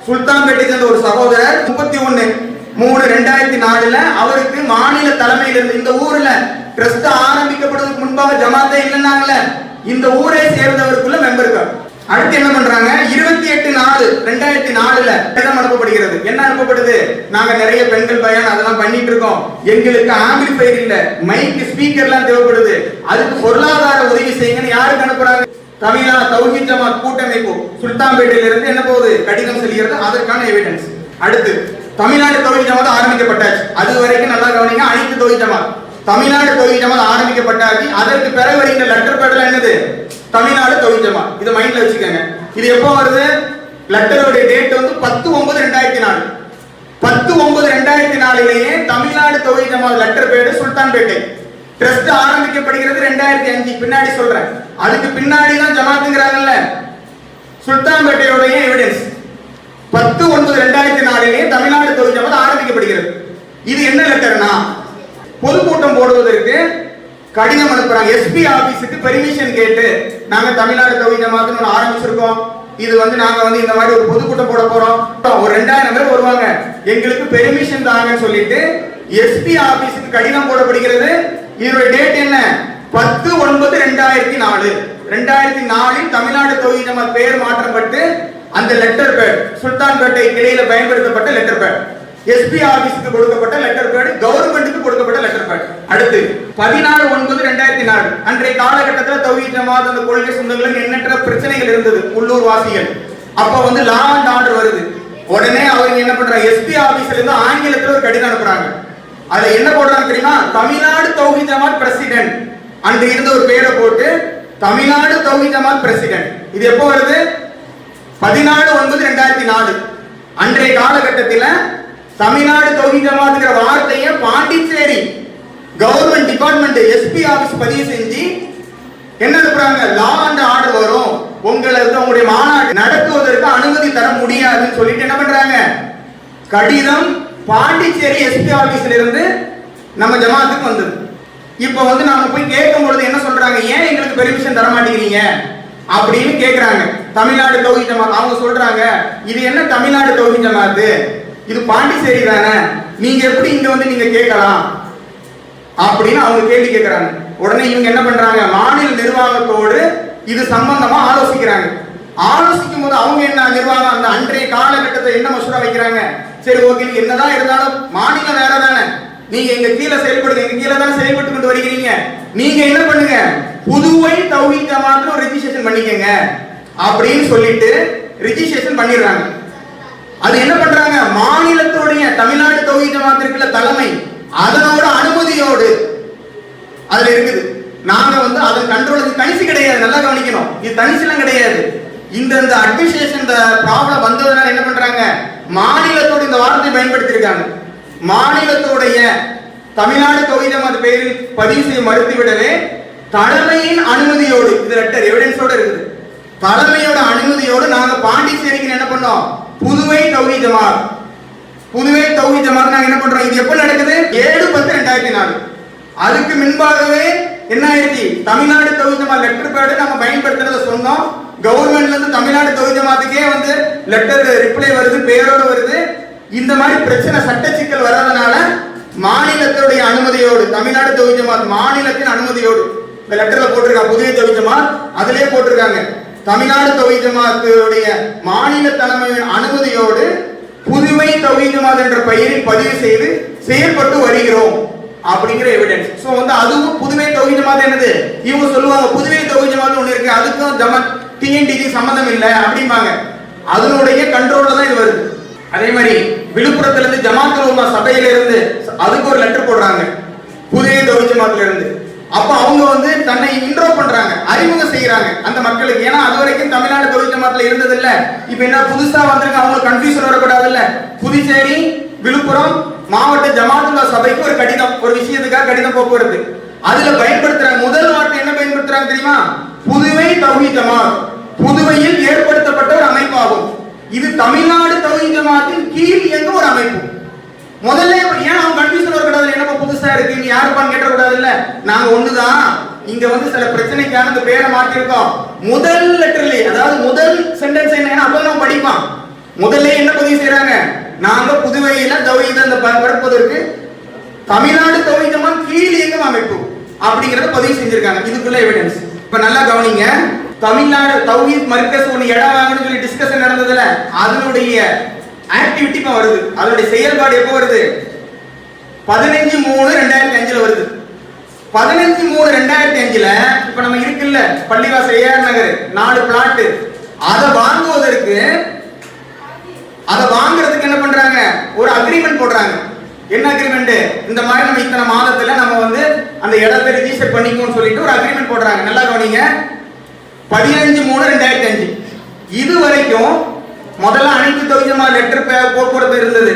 சுல்தான்பேட்டை சேர்ந்த ஒரு சகோதரர் 31/3/2004 அவருக்கு மாநில தலைமையில இருந்து இந்த ஊர்ல ட்ரஸ்ட் ஆரம்பிக்கப்படுவதற்கு முன்பாக ஜமாத்தே இல்லைன்னாங்கல்ல, இந்த ஊரை சேர்ந்தவருக்குள்ள மெம்பர் கார்டு. அடுத்து என்ன பண்றாங்க 28/4/2004 கடிதம் அனுப்பப்படுகிறது. என்ன அனுப்பப்படுது? நாங்க நிறைய பெண்கள் பயான் அதெல்லாம் பண்ணிட்டு இருக்கோம், எங்களுக்கு ஆம்பிளிஃபையர் இல்ல, மைக் ஸ்பீக்கர் எல்லாம் தேவைப்படுது, அதுக்கு பொருளாதார உதவி செய்யுங்கன்னு யாருக்கு அனுப்புறாங்க? தமிழ்நாடு தௌஹீத் ஜமாத் கூட்டமைப்பு சுல்தான்பேட்டையில இருந்து என்ன போகுது கடிதம் செல்கிறது. அதற்கான எவிடன்ஸ். அடுத்து தமிழ்நாடு தௌஹீத் ஜமாத் ஆரம்பிக்கப்பட்டாச்சு. அது வரைக்கும் நல்லா கவனிங்க, அனைத்து தௌஹீத் ஜமாத் தமிழ்நாடு தௌஹீத் ஜமாத் ஆரம்பிக்கப்பட்டாச்சு. அதற்கு பிறகு வருகின்ற லெட்டர் பேட்ல என்னது தமிழ்நாடு தௌஹீத் ஜமாத். இத மைண்ட்ல வச்சுக்கோங்க. இது எப்போ வருது? லெட்டரோட டேட் 10/9/2004 10/9/2004 தமிழ்நாடு தௌஹீத் ஜமாத் லெட்டர் பேடு சுல்தான்பேட்டை. ட்ரஸ்ட் ஆரம்பிக்கப்படுகிறது 2005. பின்னாடி சொல்றேன், அதுக்கு பின்னாடி தான் ஜமாத்துங்கறாங்கல்ல. சுல்தான்பேட்டையோட எவிடன்ஸ் 10/9/2004 தமிழ்நாடு தௌஹீத் ஜமாத் ஆரம்பிக்கப்படுகிறது. இது என்ன லெட்டர்னா பொதுக்கூட்டம் போடுவதற்கு கடிதம் அனுப்புறாங்க. எஸ்பி ஆபீஸுக்கு பெர்மிஷன் கேட்டு நாங்க தமிழ்நாடு தௌஹீத் ஜமாத்னு ஆரம்பிச்சிருக்கோம், இது நாங்க இந்த மாதிரி ஒரு பொதுக்கூட்டம் போட போறோம், ஒரு 2000 பேர் வருவாங்க, எங்களுக்கு பெர்மிஷன் தாங்கன்னு சொல்லிட்டு எஸ்பி ஆபீஸுக்கு கடிதம் போடப்படுகிறது. இதோட டேட் என்ன? 10/9/2004 2004 தமிழ்நாடு தௌஹீத் ஜமாத் பெயர் மாற்றப்பட்டு அந்த லெட்டர் பேட் சுல்தான்பேட்டை கிளையில பயன்படுத்தப்பட்ட லெட்டர் பேட், எஸ்பி ஆபீஸ்க்கு கொடுக்கப்பட்ட லெட்டர் பேட், கவர்மெண்ட்டுக்கு கொடுக்கப்பட்ட லெட்டர் பேட். அடுத்து 16/9/2004 அன்றைய காலகட்டத்தில் தௌஹீத் ஜமாத் அந்த கொள்கை சொந்தங்களுக்கு எண்ணற்ற பிரச்சனைகள் இருந்தது உள்ளூர் வாசிகள். அப்ப லா அண்ட் ஆர்டர் வருது. உடனே அவங்க என்ன பண்றாங்க எஸ்பி ஆபீஸ்ல இருந்து ஆங்கிலத்துல ஒரு கடிதம் அனுப்புறாங்க. அதுல என்ன போடுறாங்க தெரியுமா? தமிழ்நாடு தௌஹீத் ஜமாத் பிரசிடென்ட் அன்று இருந்த ஒரு பேரை போட்டு தமிழ்நாடு தௌஹீத் ஜமாத் பிரசிடென்ட். இது எப்போ வருது? 14/9/2004 அன்றைய காலகட்டத்தில் தமிழ்நாடு தௌஹீத் ஜமாத்ங்கிற வார்த்தையை Pondicherry government department SP office பதிவு செஞ்சு என்ன அனுப்புறாங்க லா அண்ட் ஆர்டர் வரும், உங்களுடைய மாநாடு நடத்துவதற்கு அனுமதி தர முடியாதுன்னு சொல்லிட்டு என்ன பண்றாங்க கடிதம் பாண்டிச்சேரி எஸ்பி ஆபீஸ்ல இருந்து நம்ம ஜமாத்துக்கு வந்தது. இப்போ நாம போய் கேட்கும் பொழுது என்ன சொல்றாங்க, ஏன் எங்களுக்கு பெர்மிஷன் தர மாட்டேங்கிறீங்க அப்படின்னு கேக்குறாங்க. தமிழ்நாடு தௌஹீத் ஜமாத் அவங்க சொல்றாங்க, இது என்ன தமிழ்நாடு தௌஹீத் ஜமாத், இது பாண்டிச்சேரி தானே, நீங்க எப்படி இங்க நீங்க கேட்கலாம் அப்படின்னு அவங்க கேள்வி கேட்கறாங்க. உடனே இவங்க என்ன பண்றாங்க மாநில நிர்வாகத்தோடு இது சம்பந்தமா ஆலோசிக்கிறாங்க. ஆலோசிக்கும் போது அவங்க என்ன நிர்வாகம் அந்த அன்றைய காலகட்டத்தை என்ன மசூரா வைக்கிறாங்க, சரி ஓகே என்னதான் இருந்தாலும் மாநிலம் வேற தானே, நீங்க எங்க கீழே செயல்படுங்க, எங்க கீழே தானே செயல்பட்டு கொண்டு வருகிறீங்க, நீங்க என்ன பண்ணுங்க புதுவை தௌஹீத் ஜமாத்னு ஒரு ரெஜிஸ்ட்ரேஷன் பண்ணிக்கங்க அப்படின்னு சொல்லிட்டு ரெஜிஸ்ட்ரேஷன் பண்ணிடுறாங்க. அது என்ன பண்றாங்க, மாநிலத்துடைய தமிழ்நாடு தௌஹீத் ஜமாத் இருக்குல்ல தலைமை, அதனோட அனுமதியோடு அதுல இருக்குது. நாங்க வந்து அதன் கண்ட்ரோலுக்கு தனிச்சு கிடையாது, நல்லா கவனிக்கணும், இது தனிச்சுலாம் கிடையாது. இந்த அட்மினிஸ்ட்ரேஷன் இந்த ப்ராப்ளம் வந்ததுனால என்ன பண்றாங்க, மாநிலத்தோட இந்த வார்த்தையை பயன்படுத்தி இருக்காங்க. மாநிலத்துடைய தமிழ்நாடு தௌஹீத் ஜமாத் பெயரில் பதிவு செய்ய மறுத்துவிடவே தலைமையின் அனுமதியோடு, இது லெட்டர் எவிடன்ஸோட இருக்குது, தலைமையோட அனுமதியோடு நாங்க பாண்டிச்சேரிக்கு என்ன பண்ணோம், புதுவை தௌஹீத் ஜமாத், புதுவை தௌஹீத் ஜமாத் நாங்க என்ன பண்றோம். இது எப்ப நடக்குது, 7/10/2004. அதுக்கு முன்பாகவே என்ன ஆயிடுச்சு, தமிழ்நாடு தௌஹீத் ஜமாத் லெட்டர் பேட் நம்ம பயன்படுத்துறத சொன்னோம். கவர்மெண்ட்ல இருந்து தமிழ்நாடு தௌஹீத் ஜமாத்துக்கே வந்து லெட்டர் ரிப்ளை வருது, பேரோட வருது. இந்த மாதிரி பிரச்சனை சட்ட சிக்கல் வராதனால மாநிலத்துடைய அனுமதியோடு, தமிழ்நாடு தௌஹீத் ஜமாத் மாநிலத்தின் அனுமதியோடு இந்த லெட்டர்ல போட்டிருக்காங்க, புதுவை தௌஹீத் ஜமாத் அதிலே போட்டிருக்காங்க, தமிழ்நாடு தௌஹீத் ஜமாத்துடைய மாநில தலைமையின் அனுமதியோடு புதுவை தௌஹீத் ஜமாத் என்ற பெயரில் பதிவு செய்து செயல்பட்டு வருகிறோம் அப்படிங்கிற எவிடன்ஸ். சோ வந்து அதுவும் புதுவை தௌஹீத் ஜமாத் என்னது, இவங்க சொல்லுவாங்க புதுவை தௌஹீத் ஜமாத் ஒண்ணு இருக்கு, அதுக்கும் ஜமாத் டிஎன்டிக்கு சம்பந்தம் இல்லை அப்படிம்பாங்க. அதனுடைய கண்ட்ரோல்ல தான் இது வருது. அதே மாதிரி விழுப்புரத்துல இருந்து ஜமாத்துல் உலமா சபையில இருந்து அதுக்கு ஒரு லெட்டர் போடுறாங்க புதுவை தௌஹீத் ஜமாத்ல இருந்து. அப்ப அவங்க வந்து தன்னை இன்ட்ரோ பண்றாங்க, அறிமுகம் செய்யறாங்க அந்த மக்களுக்கு. ஏன்னா அது வரைக்கும் தமிழ்நாடு தௌஹீத் ஜமாத்ல இருந்தது இல்ல, இப்ப என்ன புதுசா வந்திருக்கு, அவங்களுக்கு கன்ஃபியூஷன் வரக்கூடாது இல்ல. புதுச்சேரி விழுப்புரம் மாவட்ட ஜமாத்துல்லா சபைக்கு ஒரு கடிதம், ஒரு விஷயத்துக்காக கடிதம் போக்குவரத்து, அதுல பயன்படுத்துறாங்க. முதல் வார்த்தை என்ன பயன்படுத்துறாங்க தெரியுமா, புதுவை தௌஹீத் ஜமாத் புதுவையில் ஏற்படுத்தப்பட்ட ஒரு அமைப்பாகும், இது தமிழ்நாடு தௌஹீத் ஜமாத்தின் கீழ் இயங்கும் ஒரு அமைப்பு. முதல்ல ஏன் அவங்க கன்ஃபியூஷன் வரக்கூடாது, என்னப்பா புதுசா இருக்கு நீ யாருப்பான்னு கேட்டக்கூடாது இல்ல. நாங்க ஒண்ணுதான், இங்க வந்து சில பிரச்சனைக்கான இந்த பேரை மாத்திருக்கோம். முதல் லெட்டர்லயே, அதாவது முதல் சென்டென்ஸ் என்ன, அப்ப நம்ம படிப்போம். முதல்ல என்ன பதிவு செய்யறாங்க, நாங்க புதுவையில தௌஹீத் அந்த பரப்புவதற்கு தமிழ்நாடு தௌஹீத் ஜமாத் கீழ் இயங்கும் அமைப்பு அப்படிங்கறத பதிவு செஞ்சிருக்காங்க. இதுக்குள்ள எவிடன்ஸ். இப்ப நல்லா கவனிங்க, தமிழ்நாடு தௌஹீத் மர்கஸ் ஒன்னு இடம் வாங்கணும்னு சொல்லி டிஸ்கஷன் நடந்ததுல, அதனுடைய ஆக்டிவிட்டி இப்ப வருது, அதனுடைய செயல்பாடு எப்போ வருது, 15/3/2005 வருது. 15/3/2005 இப்ப நம்ம இருக்குல்ல பள்ளிவாசல் ஏஆர் நகர் 4 பிளாட், அதை வாங்குறதுக்கு என்ன பண்றாங்க, ஒரு அக்ரிமெண்ட் போடுறாங்க. என்ன அக்ரிமெண்ட், இந்த மாதிரி நம்ம இத்தனை மாதத்துல நம்ம வந்து அந்த இடத்தை ரிஜிஸ்டர் பண்ணிக்கோன்னு சொல்லிட்டு ஒரு அக்ரிமெண்ட் போடுறாங்க. நல்லா கவனிங்க, 15/3/2005 இது வரைக்கும் முதல்ல அனைத்து தௌஹீத் ஜமாத் லெட்டர் போக்குவரத்து இருந்தது.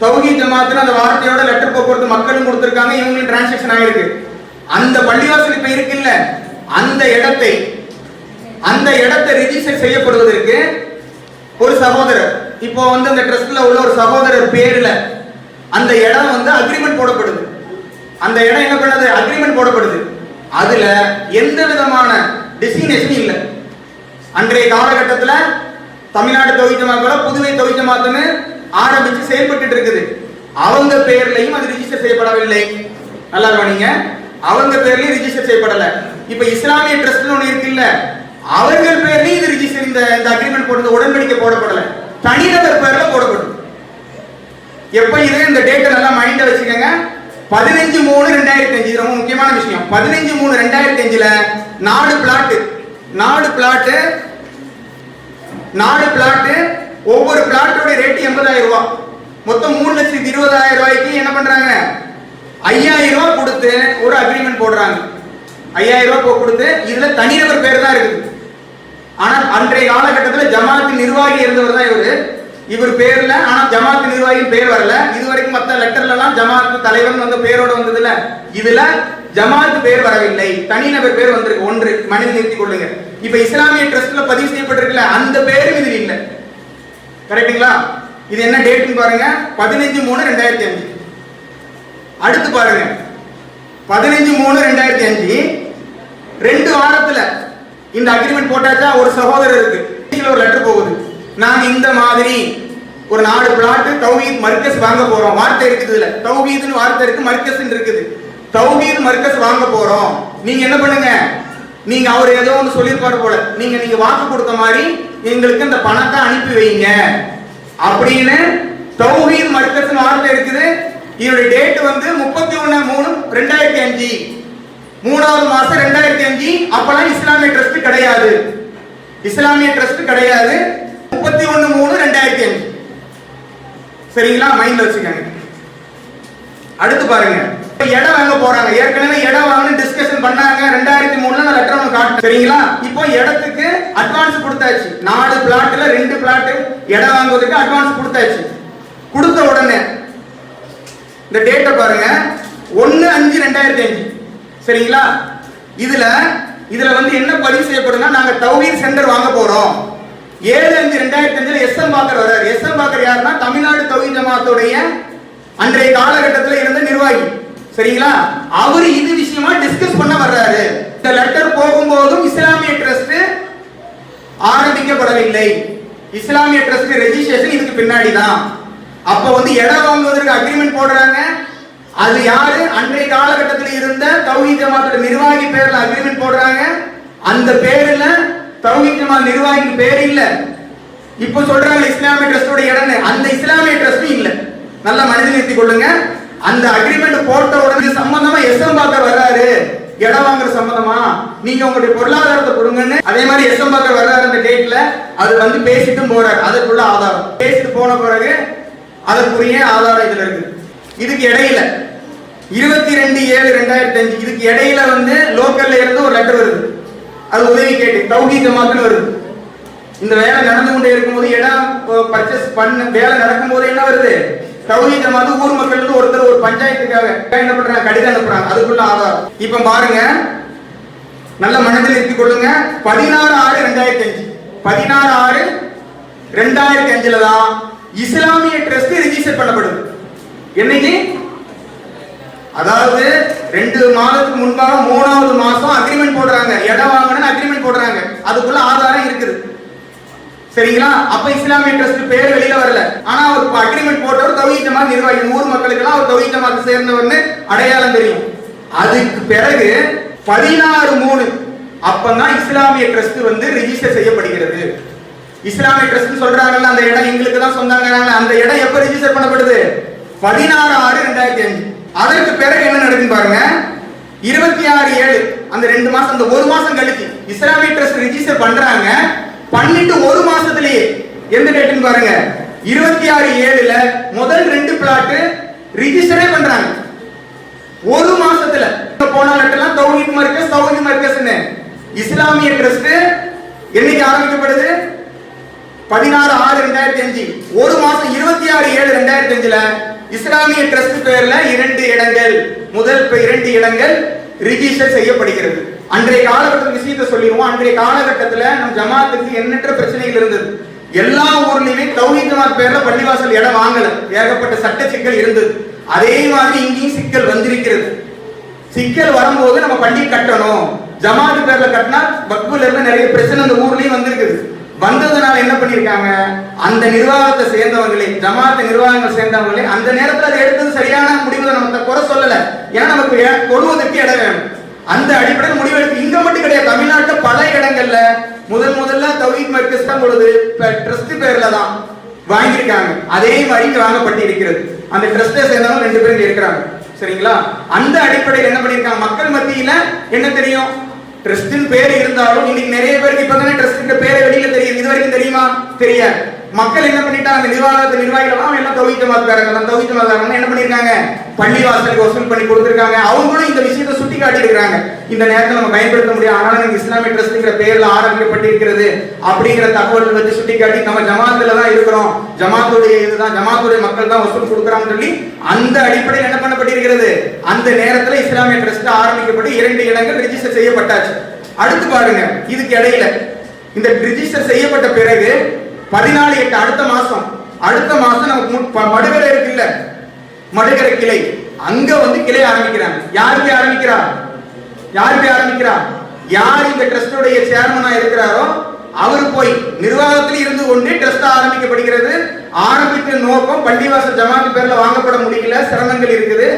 தௌஹீத் ஜமாத்ல அந்த வார்த்தையோட லெட்டர் போக்குவரத்து மக்களும் கொடுத்திருக்காங்க, இவங்களும் டிரான்சாக்ஷன் ஆயிருக்கு. அந்த பள்ளிவாசல் இப்ப இருக்குல்ல, அந்த இடத்தை ரிஜிஸ்டர் செய்யப்படுவதற்கு ஒரு சகோதரர், இப்போ வந்து அந்த ட்ரஸ்ட்ல உள்ள ஒரு சகோதரர் பேர்ல அந்த இடம் வந்து அக்ரிமெண்ட் போடப்படுது. அந்த இடம் என்ன பண்ணது, அக்ரிமெண்ட் போடப்படுது. அதுல எந்த விதமான டெசிக்னேஷன் இல்லை. அன்றைய காலகட்டத்தில் தமிழ்நாடு தௌஹீத் ஜமாத் புதுவை தௌஹீத் ஜமாத்னு ஆரம்பிச்சு செயல்பட்டு இருக்குது. அவங்க பேர்லயும் அது ரிஜிஸ்டர் செய்யப்படவில்லை. நல்லா கவனிங்க, அவங்க பேர்லயும் ரிஜிஸ்டர் செய்யப்படல. இப்ப இஸ்லாமிய ட்ரஸ்ட்னு ஒண்ணு இருக்குல்ல, அவர்கள் பேர்லயும் இது ரிஜிஸ்டர் இந்த அக்ரிமெண்ட் போடுறது உடன்படிக்கை போடப்படல, தனிநபர் பேர்ல போடப்படும். எப்ப இது இந்த டேட்டை நல்லா மைண்ட்ல வச்சுக்கோங்க. 15/3/2005 ரொம்ப முக்கியமான விஷயம். 15/3/2005 4 பிளாட், ஒவ்வொரு பிளாட்டோட ரேட் 80,000 ரூபாய், மொத்தம் 3,20,000 ரூபாய்க்கு என்ன பண்றாங்க, 5,000 ரூபாய் கொடுத்து ஒரு அக்ரிமெண்ட் போடுறாங்க. 5,000 ரூபாய் கொடுத்து இதுல தனிநபர் பேர் தான் இருக்குது. ஆனா அன்றைய காலகட்டத்தில் ஜமாத் நிர்வாகி இருந்தவர் தான் இவர் பேர்ல, ஆனா ஜமாத் நிர்வாகி பேர் வரல. இதுவரைக்கும் மற்ற லெட்டர்ல எல்லாம் ஜமாத் தலைவர் வந்து பேரோட வந்ததுல, இதுல ஜமாத் பேர் வரவில்லை, தனிநபர் பேர் வந்திருக்கு. ஒன்று மனதில் நிறுத்திக் கொள்ளுங்க. இப்ப இஸ்லாமிய ட்ரஸ்ட்ல பதிவு செய்யப்பட்டிருக்கல, அந்த பேரும் இதில் இல்லை. கரெக்டுங்களா? இது என்ன டேட்னு பாருங்க, 15/3/2005. அடுத்து பாருங்க, 15/3/2005 2 வாரத்துல இந்த அக்ரிமெண்ட் போட்டாச்சா. ஒரு சகோதரருக்கு ஒரு லெட்டர் போகுது, நாங்க இந்த மாதிரி ஒரு 4 பிளாட் தௌஹீத் மர்கஸ் வாங்க போறோம். வார்த்தை இருக்குது இதுல, தௌஹீத்னு வார்த்தை இருக்கு, மர்கஸ்னு இருக்குது. தௌஹீத் மர்கஸ் வாங்க போறோம், நீங்க என்ன பண்ணுங்க, நீங்க அவர் ஏதோ ஒன்று சொல்லியிருப்பாரு போல, நீங்க வாக்கு கொடுத்த மாதிரி எங்களுக்கு இந்த பணத்தை அனுப்பி வைங்க அப்படின்னு தௌஹீத் மர்கஸ் வார்த்தை இருக்குது. இதோட டேட் வந்து 31/3/2005. மூணாவது மாசம் 2005, அப்பெல்லாம் இஸ்லாமிய ட்ரஸ்ட் கிடையாது. இஸ்லாமிய ட்ரஸ்ட் கிடையாது. 31/3/2005. சரிங்களா, மைண்ட்ல வச்சுக்கோங்க. அடுத்து பாருங்க, இடம் வாங்க போறாங்க. ஏற்கனவே இடம் வாங்கணும் டிஸ்கஷன் பண்ணாங்க. 2003ல நான் லெட்டர் ஒன்று காட்டு. சரிங்களா, இப்போ இடத்துக்கு அட்வான்ஸ் கொடுத்தாச்சு. 4 பிளாட்ல 2 பிளாட் இடம் வாங்குவதற்கு அட்வான்ஸ் கொடுத்தாச்சு. கொடுத்த உடனே இந்த டேட்டை பாருங்க, 1/5/2005. சரிங்களா, இதுல வந்து என்ன பதிவு செய்யப்படுதுன்னா, நாங்க தௌஹீத் சென்டர் வாங்க போறோம். 7/5/2005 எஸ்எம் பாக்கர் வர்றாரு. எஸ்எம் பாக்கர் யாருன்னா தமிழ்நாடு தௌஹீத் ஜமாத்துடைய அன்றைய காலகட்டத்தில் இருந்த நிர்வாகி. சரிங்களா, அவரு இது விஷயமா டிஸ்கஸ் பண்ண வர்றாரு. இந்த லெட்டர் போகும்போதும் இஸ்லாமிய ட்ரஸ்ட் ஆரம்பிக்கப்படவில்லை. இஸ்லாமிய ட்ரஸ்ட் ரெஜிஸ்ட்ரேஷன் இதுக்கு பின்னாடி தான். அப்ப வந்து இடம் வாங்குவதற்கு அக்ரிமெண்ட் போடுறாங்க. அது யாரு? அன்றைய காலகட்டத்தில் இருந்த தௌஹீத் ஜமாத்தோட நிர்வாகி பேர்ல அக்ரிமெண்ட் போடுறாங்க. அந்த பேர்ல தௌஹீத் ஜமாத் நிர்வாகி பேர் இல்ல. இப்ப சொல்றாங்க இஸ்லாமிய ட்ரஸ்டோட இடம். அந்த இஸ்லாமிய ட்ரஸ்ட் இல்ல. நல்லா மனதில் நிறுத்திக் கொள்ளுங்க. அந்த அக்ரிமெண்ட் போட்ட உடனே சம்பந்தமா எஸ்எம் பாக்கர் வர்றாரு. இடம் வாங்குற சம்பந்தமா நீங்க உங்களுடைய பொருளாதாரத்தை கொடுங்கன்னு. அதே மாதிரி எஸ்எம் பாக்கர் வர்றாரு அந்த டேட்ல. அது வந்து பேசிட்டு போறாரு. அதற்குள்ள ஆதாரம் பேசிட்டு போன பிறகு அதற்குரிய ஆதாரம் இதுல இருக்கு. இதுக்கு இடையில 22/7/2005 இதுக்கு இடையில வந்து லோக்கல்ல இருந்து ஒரு லெட்டர் வருது. அது உதவி கேட்டு தௌஹீத் ஜமாத்னு வருது. இந்த வேலை நடந்து கொண்டே இருக்கும்போது, இடம் பர்ச்சேஸ் பண்ண வேலை நடக்கும் போது என்ன வருது? தௌஹீத் ஜமாத் ஊர் மக்கள் ஒருத்தர் ஒரு பஞ்சாயத்துக்காக என்ன பண்றாங்க, கடிதம் அனுப்புறாங்க. அதுக்குள்ள ஆதாரம் இப்ப பாருங்க, நல்ல மனதில் நிறுத்திக் கொள்ளுங்க. 16/6/2005 16/6/2005 தான் இஸ்லாமிய ட்ரஸ்ட் ரிஜிஸ்டர் பண்ணப்படுது. என்னைக்கு? அதாவது 2 மாதத்துக்கு முன்பாக 3வது மாசம் அக்ரிமெண்ட் போடுறாங்க. இடம் வாங்கணும்னு அக்ரிமெண்ட் போடுறாங்க. அதுக்குள்ள ஆதாரம் இருக்குது. சரிங்களா, அப்ப இஸ்லாமிய ட்ரஸ்ட் பேர் வெளியில வரல. ஆனா அவர் அக்ரிமெண்ட் போட்டவர் தௌஹீத் ஜமாத் நிர்வாகி. ஊர் மக்களுக்கு எல்லாம் அவர் தௌஹீத் ஜமாத் சேர்ந்தவர்னு அடையாளம் தெரியும். அதுக்கு பிறகு 16/3 அப்பதான் இஸ்லாமிய ட்ரஸ்ட் வந்து ரிஜிஸ்டர் செய்யப்படுகிறது. இஸ்லாமிய ட்ரஸ்ட் சொல்றாங்கல்ல, அந்த இடம் எங்களுக்கு தான் சொந்தாங்க. அந்த இடம் எப்ப ரிஜிஸ்டர் பண்ணப்படுது? 16/6/2005. அதற்கு பிறகு என்ன நடக்குன்னு பாருங்க. 26/7 அந்த 2 மாசம், அந்த 1 மாசம் கழிச்சு இஸ்லாமிய ட்ரஸ்ட் ரிஜிஸ்டர் பண்றாங்க. பண்ணிட்டு 1 மாசத்திலேயே எந்த டேட்னு பாருங்க, 26/7 முதல் 2 பிளாட் ரிஜிஸ்டரே பண்றாங்க. 1 மாசத்துல போன லெட்டர்லாம் தௌஹீத் மர்கஸ்னு இஸ்லாமிய ட்ரஸ்ட் என்னைக்கு ஆரம்பிக்கப்படுது? 16/6/2005. 1 மாசம் 26/7/2005 இஸ்லாமிய ட்ரஸ்ட் பேர்ல 2 இடங்கள், முதல் 2 இடங்கள் ரிஜிஸ்டர் செய்யப்படுகிறது. அன்றைய காலகட்டத்தில் விஷயத்தை சொல்லிடுவோம். அன்றைய காலகட்டத்தில் நம் ஜமாத்துக்கு எண்ணற்ற பிரச்சனைகள் இருந்தது. எல்லா ஊர்லயுமே தௌஹீத் ஜமாத் பேர்ல பள்ளிவாசல் இடம் வாங்கல. ஏகப்பட்ட சட்ட சிக்கல் இருந்தது. அதே மாதிரி இங்கேயும் சிக்கல் வந்திருக்கிறது. சிக்கல் வரும்போது நம்ம பள்ளி கட்டணும், ஜமாத் பேர்ல கட்டினா வக்ஃபுல இருந்து நிறைய பிரச்சனை அந்த ஊர்லயும் வந்திருக்குது. வந்ததுனால என்ன பண்ணிருக்காங்க, அந்த நிர்வாகத்தை சேர்ந்தவங்களே, ஜமாத் நிர்வாகங்கள் சேர்ந்தவங்களே அந்த நேரத்தில் அதை எடுத்தது சரியான முடிவு. நம்ம குறை சொல்லல, ஏன்னா நமக்கு கொடுவதற்கு இடம் வேணும். அந்த அடிப்படையில் முடிவெடுத்து இங்க மட்டும் கிடையாது, தமிழ்நாட்டில் பல இடங்கள்ல முதல்ல தௌஹீத் மர்கஸ் தான் பொழுது ட்ரஸ்ட் பேர்ல தான் வாங்கியிருக்காங்க. அதே மாதிரி இங்க வாங்கப்பட்டிருக்கிறது. அந்த ட்ரஸ்டை சேர்ந்தவங்க 2 பேரும் இருக்கிறாங்க. சரிங்களா, அந்த அடிப்படையில் என்ன பண்ணிருக்காங்க, மக்கள் மத்தியில என்ன தெரியும், ட்ரஸ்டின் பேர் இருந்தாலும் இன்னைக்கு நிறைய பேருக்கு இப்பதானே ட்ரஸ்டின் பேரை வெளியில தெரியும். இது வரைக்கும் தெரியுமா? தெரியாது. மக்கள் என்ன பண்ணிட்டாங்க, நிர்வாகிகள் எல்லாம் தௌஹீத் ஜமாத்காரங்க தான். தௌஹீத் ஜமாத்காரங்க என்ன பண்ணிருக்காங்க, பள்ளிவாசலுக்கு வசூல் பண்ணி கொடுத்திருக்காங்க. அவங்களும் இந்த விஷயத்தை சுட்டி காட்டி இருக்காங்க. இந்த நேரத்தில் நம்ம பயன்படுத்த முடியும், ஆனாலும் இஸ்லாமிய ட்ரஸ்ட்ங்கிற பேர்ல ஆரம்பிக்கப்பட்டிருக்கிறது அப்படிங்கிற தகவல் வச்சு சுட்டி காட்டி நம்ம ஜமாத்துல தான் இருக்கிறோம், ஜமாத்துடைய இதுதான், ஜமாத்துடைய மக்கள் தான் வசூல் கொடுக்குறாங்கன்னு சொல்லி அந்த அடிப்படையில் என்ன பண்ணப்பட்டிருக்கிறது, அந்த நேரத்தில் இஸ்லாமிய ட்ரஸ்ட் ஆரம்பிக்கப்பட்டு 2 இடங்கள் ரிஜிஸ்டர் செய்யப்பட்டாச்சு. அடுத்து பாருங்க, இதுக்கு இடையில இந்த ரிஜிஸ்டர் செய்யப்பட்ட பிறகு 14/8 அடுத்த மாசம் நமக்கு மடுகரை இருக்குல்ல, மடுகரை கிளை, அங்க வந்து கிளை ஆரம்பிக்கிறாங்க. யாருக்கு ஆரம்பிக்கிறா, யார் இந்த ட்ரஸ்டோடைய சேர்மனா இருக்கிறாரோ அவர் போய் நிர்வாகத்தில் இருந்து கொண்டு ட்ரஸ்ட் ஆரம்பிக்கப்படுகிறது. ஆரம்பித்த நோக்கம் பள்ளிவாசல் ஜமாத் பேர்ல வாங்கப்பட முடியல, சிரமங்கள் இருக்குது.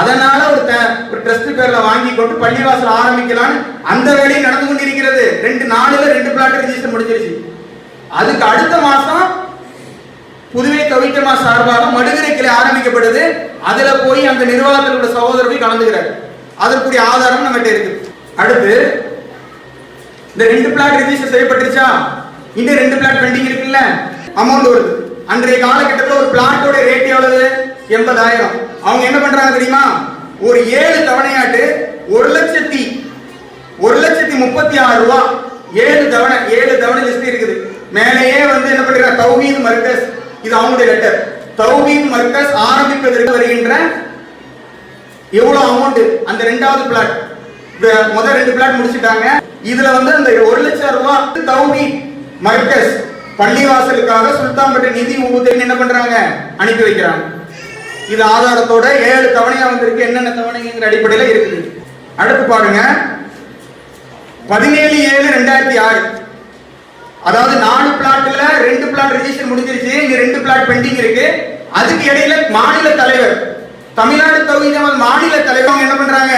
அதனால ஒரு ட்ரஸ்ட் பேர்ல வாங்கி கொண்டு பள்ளிவாசல் ஆரம்பிக்கலாம். அந்த வேலையும் நடந்து கொண்டிருக்கிறது. 2 நாள்ல 2 பிளாட் ரிஜிஸ்டர் முடிஞ்சிருச்சு. அதுக்கு அடுத்த மாசம் புதுவை தௌஹீத் ஜமாத் சார்பாக மடுகரை கிளை ஆரம்பிக்கப்படுது. அதுல போய் அந்த நிர்வாகத்தில் உள்ள சகோதரர் போய் கலந்துக்கிறார். அதற்குரிய ஆதாரம் நம்மகிட்ட இருக்கு. அடுத்து இந்த 2 பிளாட் ரெஜிஸ்டர் செய்யப்பட்டுருச்சா, இந்த 2 பிளாட் பெண்டிங் இருக்குல்ல, அமௌண்ட் வருது. அன்றைய காலகட்டத்தில் ஒரு பிளாட்டோட ரேட் எவ்வளவு? 80,000. அவங்க என்ன பண்றாங்க தெரியுமா, ஒரு 7 தவணையாட்டு 1,36,000 ரூபாய் 7 தவணை லிஸ்ட் இருக்குது. மேலேயே வந்து என்ன பண்றாங்க, தௌஹீத் மர்கஸ், இது அவங்களுடைய லெட்டர். தௌஹீத் மர்கஸ் ஆரம்பிப்பதற்கு வருகின்ற எவ்வளவு அமௌண்ட், அந்த 2வது பிளாட், முதல் 2 பிளாட் முடிச்சிட்டாங்க. இதுல வந்து அந்த 1,00,000 ரூபாய் தௌஹீத் மர்கஸ் பள்ளிவாசலுக்காக சுல்தான்பேட்டை நிதி உதவி என்ன பண்றாங்க, அனுப்பி வைக்கிறாங்க. இது ஆதாரத்தோட 7 தவணையா வந்திருக்கு. என்னென்ன தவணைங்கிற அடிப்படையில் இருக்குது. அடுத்து பாருங்க, 17/7/2006, அதாவது 4 பிளாட்ல 2 பிளாட் ரெஜிஸ்டர் முடிஞ்சிருச்சு, இங்க 2 பிளாட் பெண்டிங் இருக்கு. அதுக்கு இடையில மாநில தலைவர், தமிழ்நாடு தௌஹீத் ஜமாத் மாநில தலைவர் என்ன பண்றாங்க,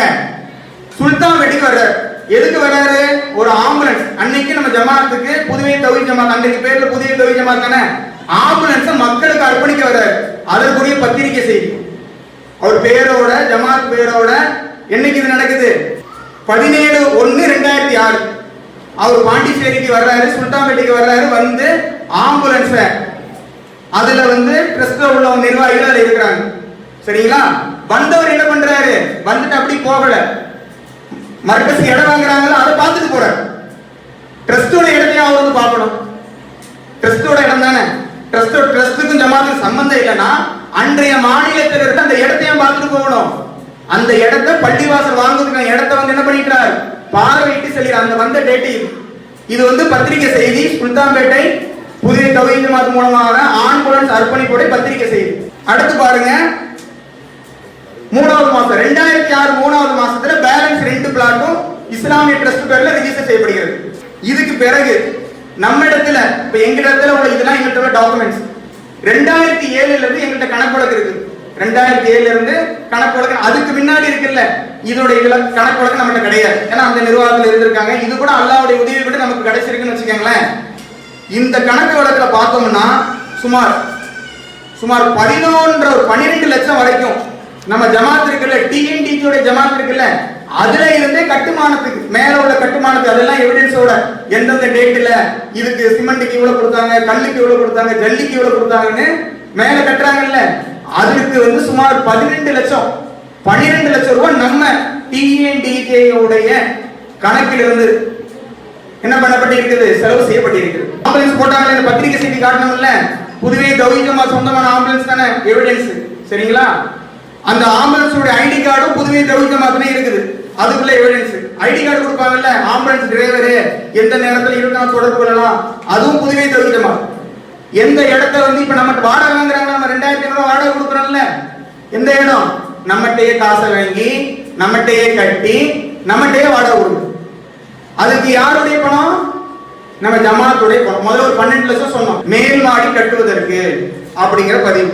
சுல்தான்பேட்டைக்கு வர்றாரு. எதுக்கு வர்றாரு, ஒரு ஆம்புலன்ஸ். அன்னைக்கு நம்ம ஜமாத்துக்கு புதுவை தௌஹீத் ஜமாத், அன்றைக்கு பேர்ல புதுவை தௌஹீத் ஜமாத் தானே, ஆம்புலன்ஸ் மக்களுக்கு அர்ப்பணிக்க வர்றாரு. அதற்குரிய பத்திரிகை செய்தி அவர் பேரோட, ஜமாத் பேரோட. என்னைக்கு இது நடக்குது, 17/1/2006. அவர் பாண்டிச்சேரிக்கு வர்றாரு, சுல்தான்பேட்டைக்கு வர்றாரு. வந்து ஆம்புலன்ஸ் அதுல வந்து ட்ரஸ்ட்ல உள்ள நிர்வாகிகள் அதுல இருக்கிறாங்க. சரிங்களா, வந்தவர் என்ன பண்றாரு, வந்துட்டு அப்படி போகல, மர்கஸ் இடம் வாங்குறாங்கல்ல அதை பார்த்துட்டு போறாரு. ட்ரஸ்டோட இடத்தையும் அவர் வந்து பார்க்கணும். ட்ரஸ்டோட இடம் தானே, ட்ரஸ்டுக்கும் ஜமாத்துக்கும் சம்பந்தம் இல்லைன்னா அன்றைய மாநிலத்தில் இருக்க அந்த இடத்தையும் பார்த்துட்டு போகணும். அந்த இடத்தை பள்ளிவாசல் வாங்குறதுக்கு இடத்தை வந்து என்ன பண்ணிக்கிறார், பார்வையிட்டு செல்கிறார். அந்த வந்த டேட் இது வந்து பத்திரிகை செய்தி. சுல்தான்பேட்டை புதிய தௌஹீத் ஜமாத் மூலமாக ஆம்புலன்ஸ் அர்ப்பணிப்போட பத்திரிகை செய்தி. அடுத்து பாருங்க, 3வது மாசம் 2006 3வது மாசத்துல பேலன்ஸ் 2 பிளாட்டும் இஸ்லாமிய ட்ரஸ்ட் பேர்ல ரெஜிஸ்டர் செய்யப்படுகிறது. இதுக்கு பிறகு நம்ம இடத்துல, இப்ப எங்க இடத்துல உள்ள இதெல்லாம் எங்கள்கிட்ட டாக்குமெண்ட்ஸ் 2007 இருந்து எங்கள்கிட்ட கணக்கு வழக்கு இருக்கு. 2007 இருந்து கணக்கு வழக்கு. அதுக்கு முன்னாடி இருக்குல்ல, இதோட கணக்கு வழக்கு நம்மகிட்ட கிடையாது. ஏன்னா அந்த நிர்வாகத்தில் இருந்திருக்காங்க. இது கூட அல்லாஹ்வுடைய உதவி கூட நமக்கு கிடைச்சிருக்குன்னு வச்சுக்கோங்களேன். இந்த கணக்கு வழக்குல பார்த்தோம்னா சுமார் 12 லட்சம் வரைக்கும் நம்ம ஜமாத் இருக்குல்ல, டிஎன்டிஜியோட ஜமாத் இருக்குல்ல, அதுல இருந்தே கட்டுமானத்துக்கு மேல உள்ள கட்டுமானத்துக்கு அதெல்லாம் எவிடன்ஸோட எந்தெந்த டேட்ல இதுக்கு சிமெண்ட்டுக்கு இவ்வளவு கொடுத்தாங்க, கல்லுக்கு இவ்வளவு கொடுத்தாங்க, ஜல்லிக்கு இவ்வளவு கொடுத்தாங்கன்னு மேல கட்டுறாங்கல்ல, அதுக்கு வந்து சுமார் 12 லட்சம் ரூபாய் நம்ம டிஎன்டிஜே உடைய கணக்கிலிருந்து என்ன பண்ணப்பட்டிருக்குது, செலவு செய்யப்பட்டிருக்கிறது. ஆம்புலன்ஸ் போட்டாங்க, இந்த பத்திரிகை செய்தி காட்டணும்ல, புதுவை தௌஹீத் ஜமாத் சொந்தமான ஆம்புலன்ஸ் தானே எவிடன்ஸ். சரிங்களா, அந்த ஆம்புலன்ஸோட ஐடி கார்டும் புதுவை தௌஹீத் ஜமாத்லயே இருக்குது. அதுக்குள்ள எவிடன்ஸ் ஐடி கார்டு கொடுப்பாங்கல்ல, ஆம்புலன்ஸ் டிரைவர் எந்த நேரத்தில் இருந்தாலும் தொடர்பு கொள்ளலாம், அதுவும் புதுவை தௌஹீத் ஜமாத். எந்த இடத்த வந்து இப்ப நமக்கு வாடகை வாங்குறாங்க, நம்ம 2,500 ரூபாய் வாடகை கொடுக்குறோம்ல, எந்த இடம், நம்மகிட்டயே காசை வாங்கி நம்மகிட்டயே கட்டி நம்மகிட்டயே வாடகை கொடுக்கும். அதுக்கு யாருடைய பணம், நம்ம ஜமாத்துடைய பணம். முதல்ல ஒரு 12 லட்சம் சொன்னோம் மேல் மாடி கட்டுவதற்கு அப்படிங்கிற பதிவு.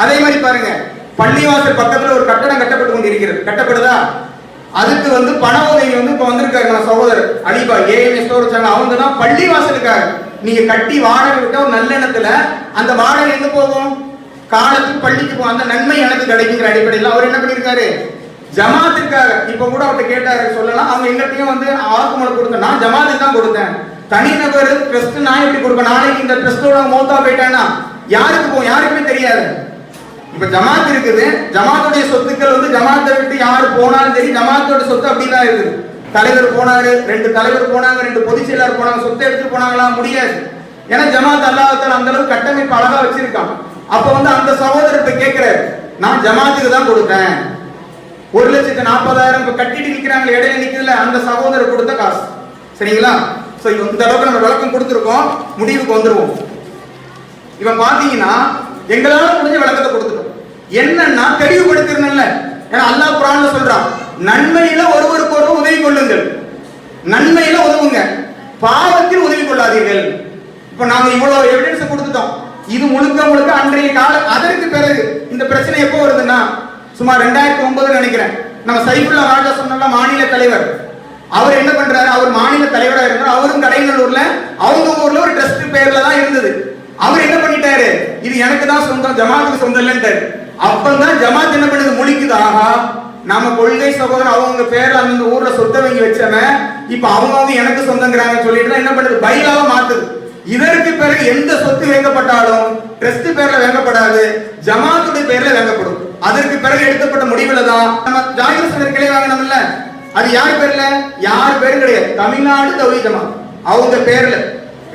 அதே மாதிரி பாருங்க, பள்ளிவாசல் பக்கத்துல ஒரு கட்டடம் கட்டப்பட்டு கொண்டிருக்கிறது, கட்டப்படுதா, அதுக்கு வந்து பண உதவி வந்து இப்ப வந்திருக்காரு நம்ம சகோதரர் அலிபா ஏஎம்எஸ் வச்சாங்க. அவங்க தான் பள்ளிவாசலுக்காக நீங்க கட்டி வாடகை விட்ட ஒரு நல்லெண்ணத்துல அந்த வாடகை எங்க போகும், காலத்துக்கு பள்ளிக்கு போகும். அந்த நன்மை எனக்கு கிடைக்குங்கிற அடிப்படையில் அவர் என்ன பண்ணிருக்காரு, ஜமாத்திற்காக. இப்ப கூட அவர்கிட்ட கேட்டாரு சொல்லலாம், அவங்க எங்கள்கிட்டயும் வந்து வாக்குமூலம் கொடுத்தேன், நான் ஜமாத்துக்கு தான் கொடுத்தேன், தனிநபர் ட்ரஸ்ட் நான் எப்படி கொடுப்பேன், நாளைக்கு இந்த ட்ரஸ்டோட மௌத்தா போயிட்டானா யாருக்கு போகும், யாருக்குமே தெரியாது. இப்ப ஜமாத் இருக்குது, ஜமாத்துடைய சொத்துக்கள் வந்து ஜமாத்தை விட்டு யாரு போனாலும் சரி, ஜமாத்தோட சொத்து அப்படிதான் இருக்குது. தலைவர் போனாரு, 2 தலைவர் போனாங்க, 2 பொதுச் செயலாளர் போனாங்க, சொத்தை எடுத்து போனாங்களா, முடியாது. ஏன்னா ஜமாத் அல்லாஹ்வுத்தாலா அந்த அளவுக்கு கட்டமைப்பு அழகா வச்சிருக்கான். அப்ப வந்து அந்த சகோதரர் கேட்கிறாரு, நான் ஜமாத்துக்கு தான் கொடுத்தேன், 1,40,000 கட்டிட்டு நிக்கிறாங்க, இடையில நிக்கிறதுல அந்த சகோதரர் கொடுத்த காசு. சரிங்களா, சோ இந்த அளவுக்கு நம்ம விளக்கம் கொடுத்துருக்கோம். முடிவுக்கு வந்துருவோம். இவன் பாத்தீங்கன்னா எங்களால முடிஞ்ச விளக்கத்தை கொடுத்துட்டோம். என்னன்னா தெளிவுபடுத்திருந்தல, ஏன்னா அல்லாஹ் குர்ஆன்ல சொல்றான், நன்மையில ஒருவருக்கு ஒருவர் உதவி கொள்ளுங்கள், நன்மையில உதவுங்க, பாவத்தில் உதவி கொள்ளாதீர்கள். இப்ப நாங்க இவ்வளவு எவிடன்ஸ் கொடுத்துட்டோம். இது முழுக்க அன்றைய கால. அதற்கு பிறகு இந்த பிரச்சனை எப்போ வருதுன்னா சுமார் 2009 நினைக்கிறேன். நம்ம சைஃபுல்லா ராஜா சொன்ன மாநில தலைவர், அவர் என்ன பண்றாரு, அவர் மாநில தலைவராக இருந்தார். அவரும் கடைநல்லூர்ல அவங்க ஊர்ல ஒரு ட்ரஸ்ட் பேர்ல தான் இருந்தது. அவர் என்ன பண்ணிட்டாரு, இது எனக்கு தான் சொந்தம், ஜமாத்துக்கு சொந்தம் இல்லைன்ட்டாரு. அப்பதான் ஜமாத் என்ன பண்ணுது, முழிக்குது, ஆஹா நம்ம கொள்கை சகோதரர் அவங்க பேர்ல அந்த ஊர்ல சொத்தை வாங்கி வச்சவன் இப்ப அவங்க எனக்கு சொந்தங்கிறாங்க சொல்லிட்டு என்ன பண்ணுது, பைலாவ மாத்துது. இதற்கு பிறகு எந்த சொத்து வேங்கப்பட்டாலும் ட்ரஸ்ட் பேர்ல வேங்கப்படாது, ஜமாத்துடைய பேர்ல வேங்கப்படும். அதற்கு பிறகு எடுக்கப்பட்ட முடிவுல தான் நம்ம ஜாகிர் சங்கர் கிளை வாங்கினோம்ல, அது யார் பேர்ல, யார் பேரும் கிடையாது, தமிழ்நாடு தௌஹீத் ஜமாத் அவங்க பேர்ல.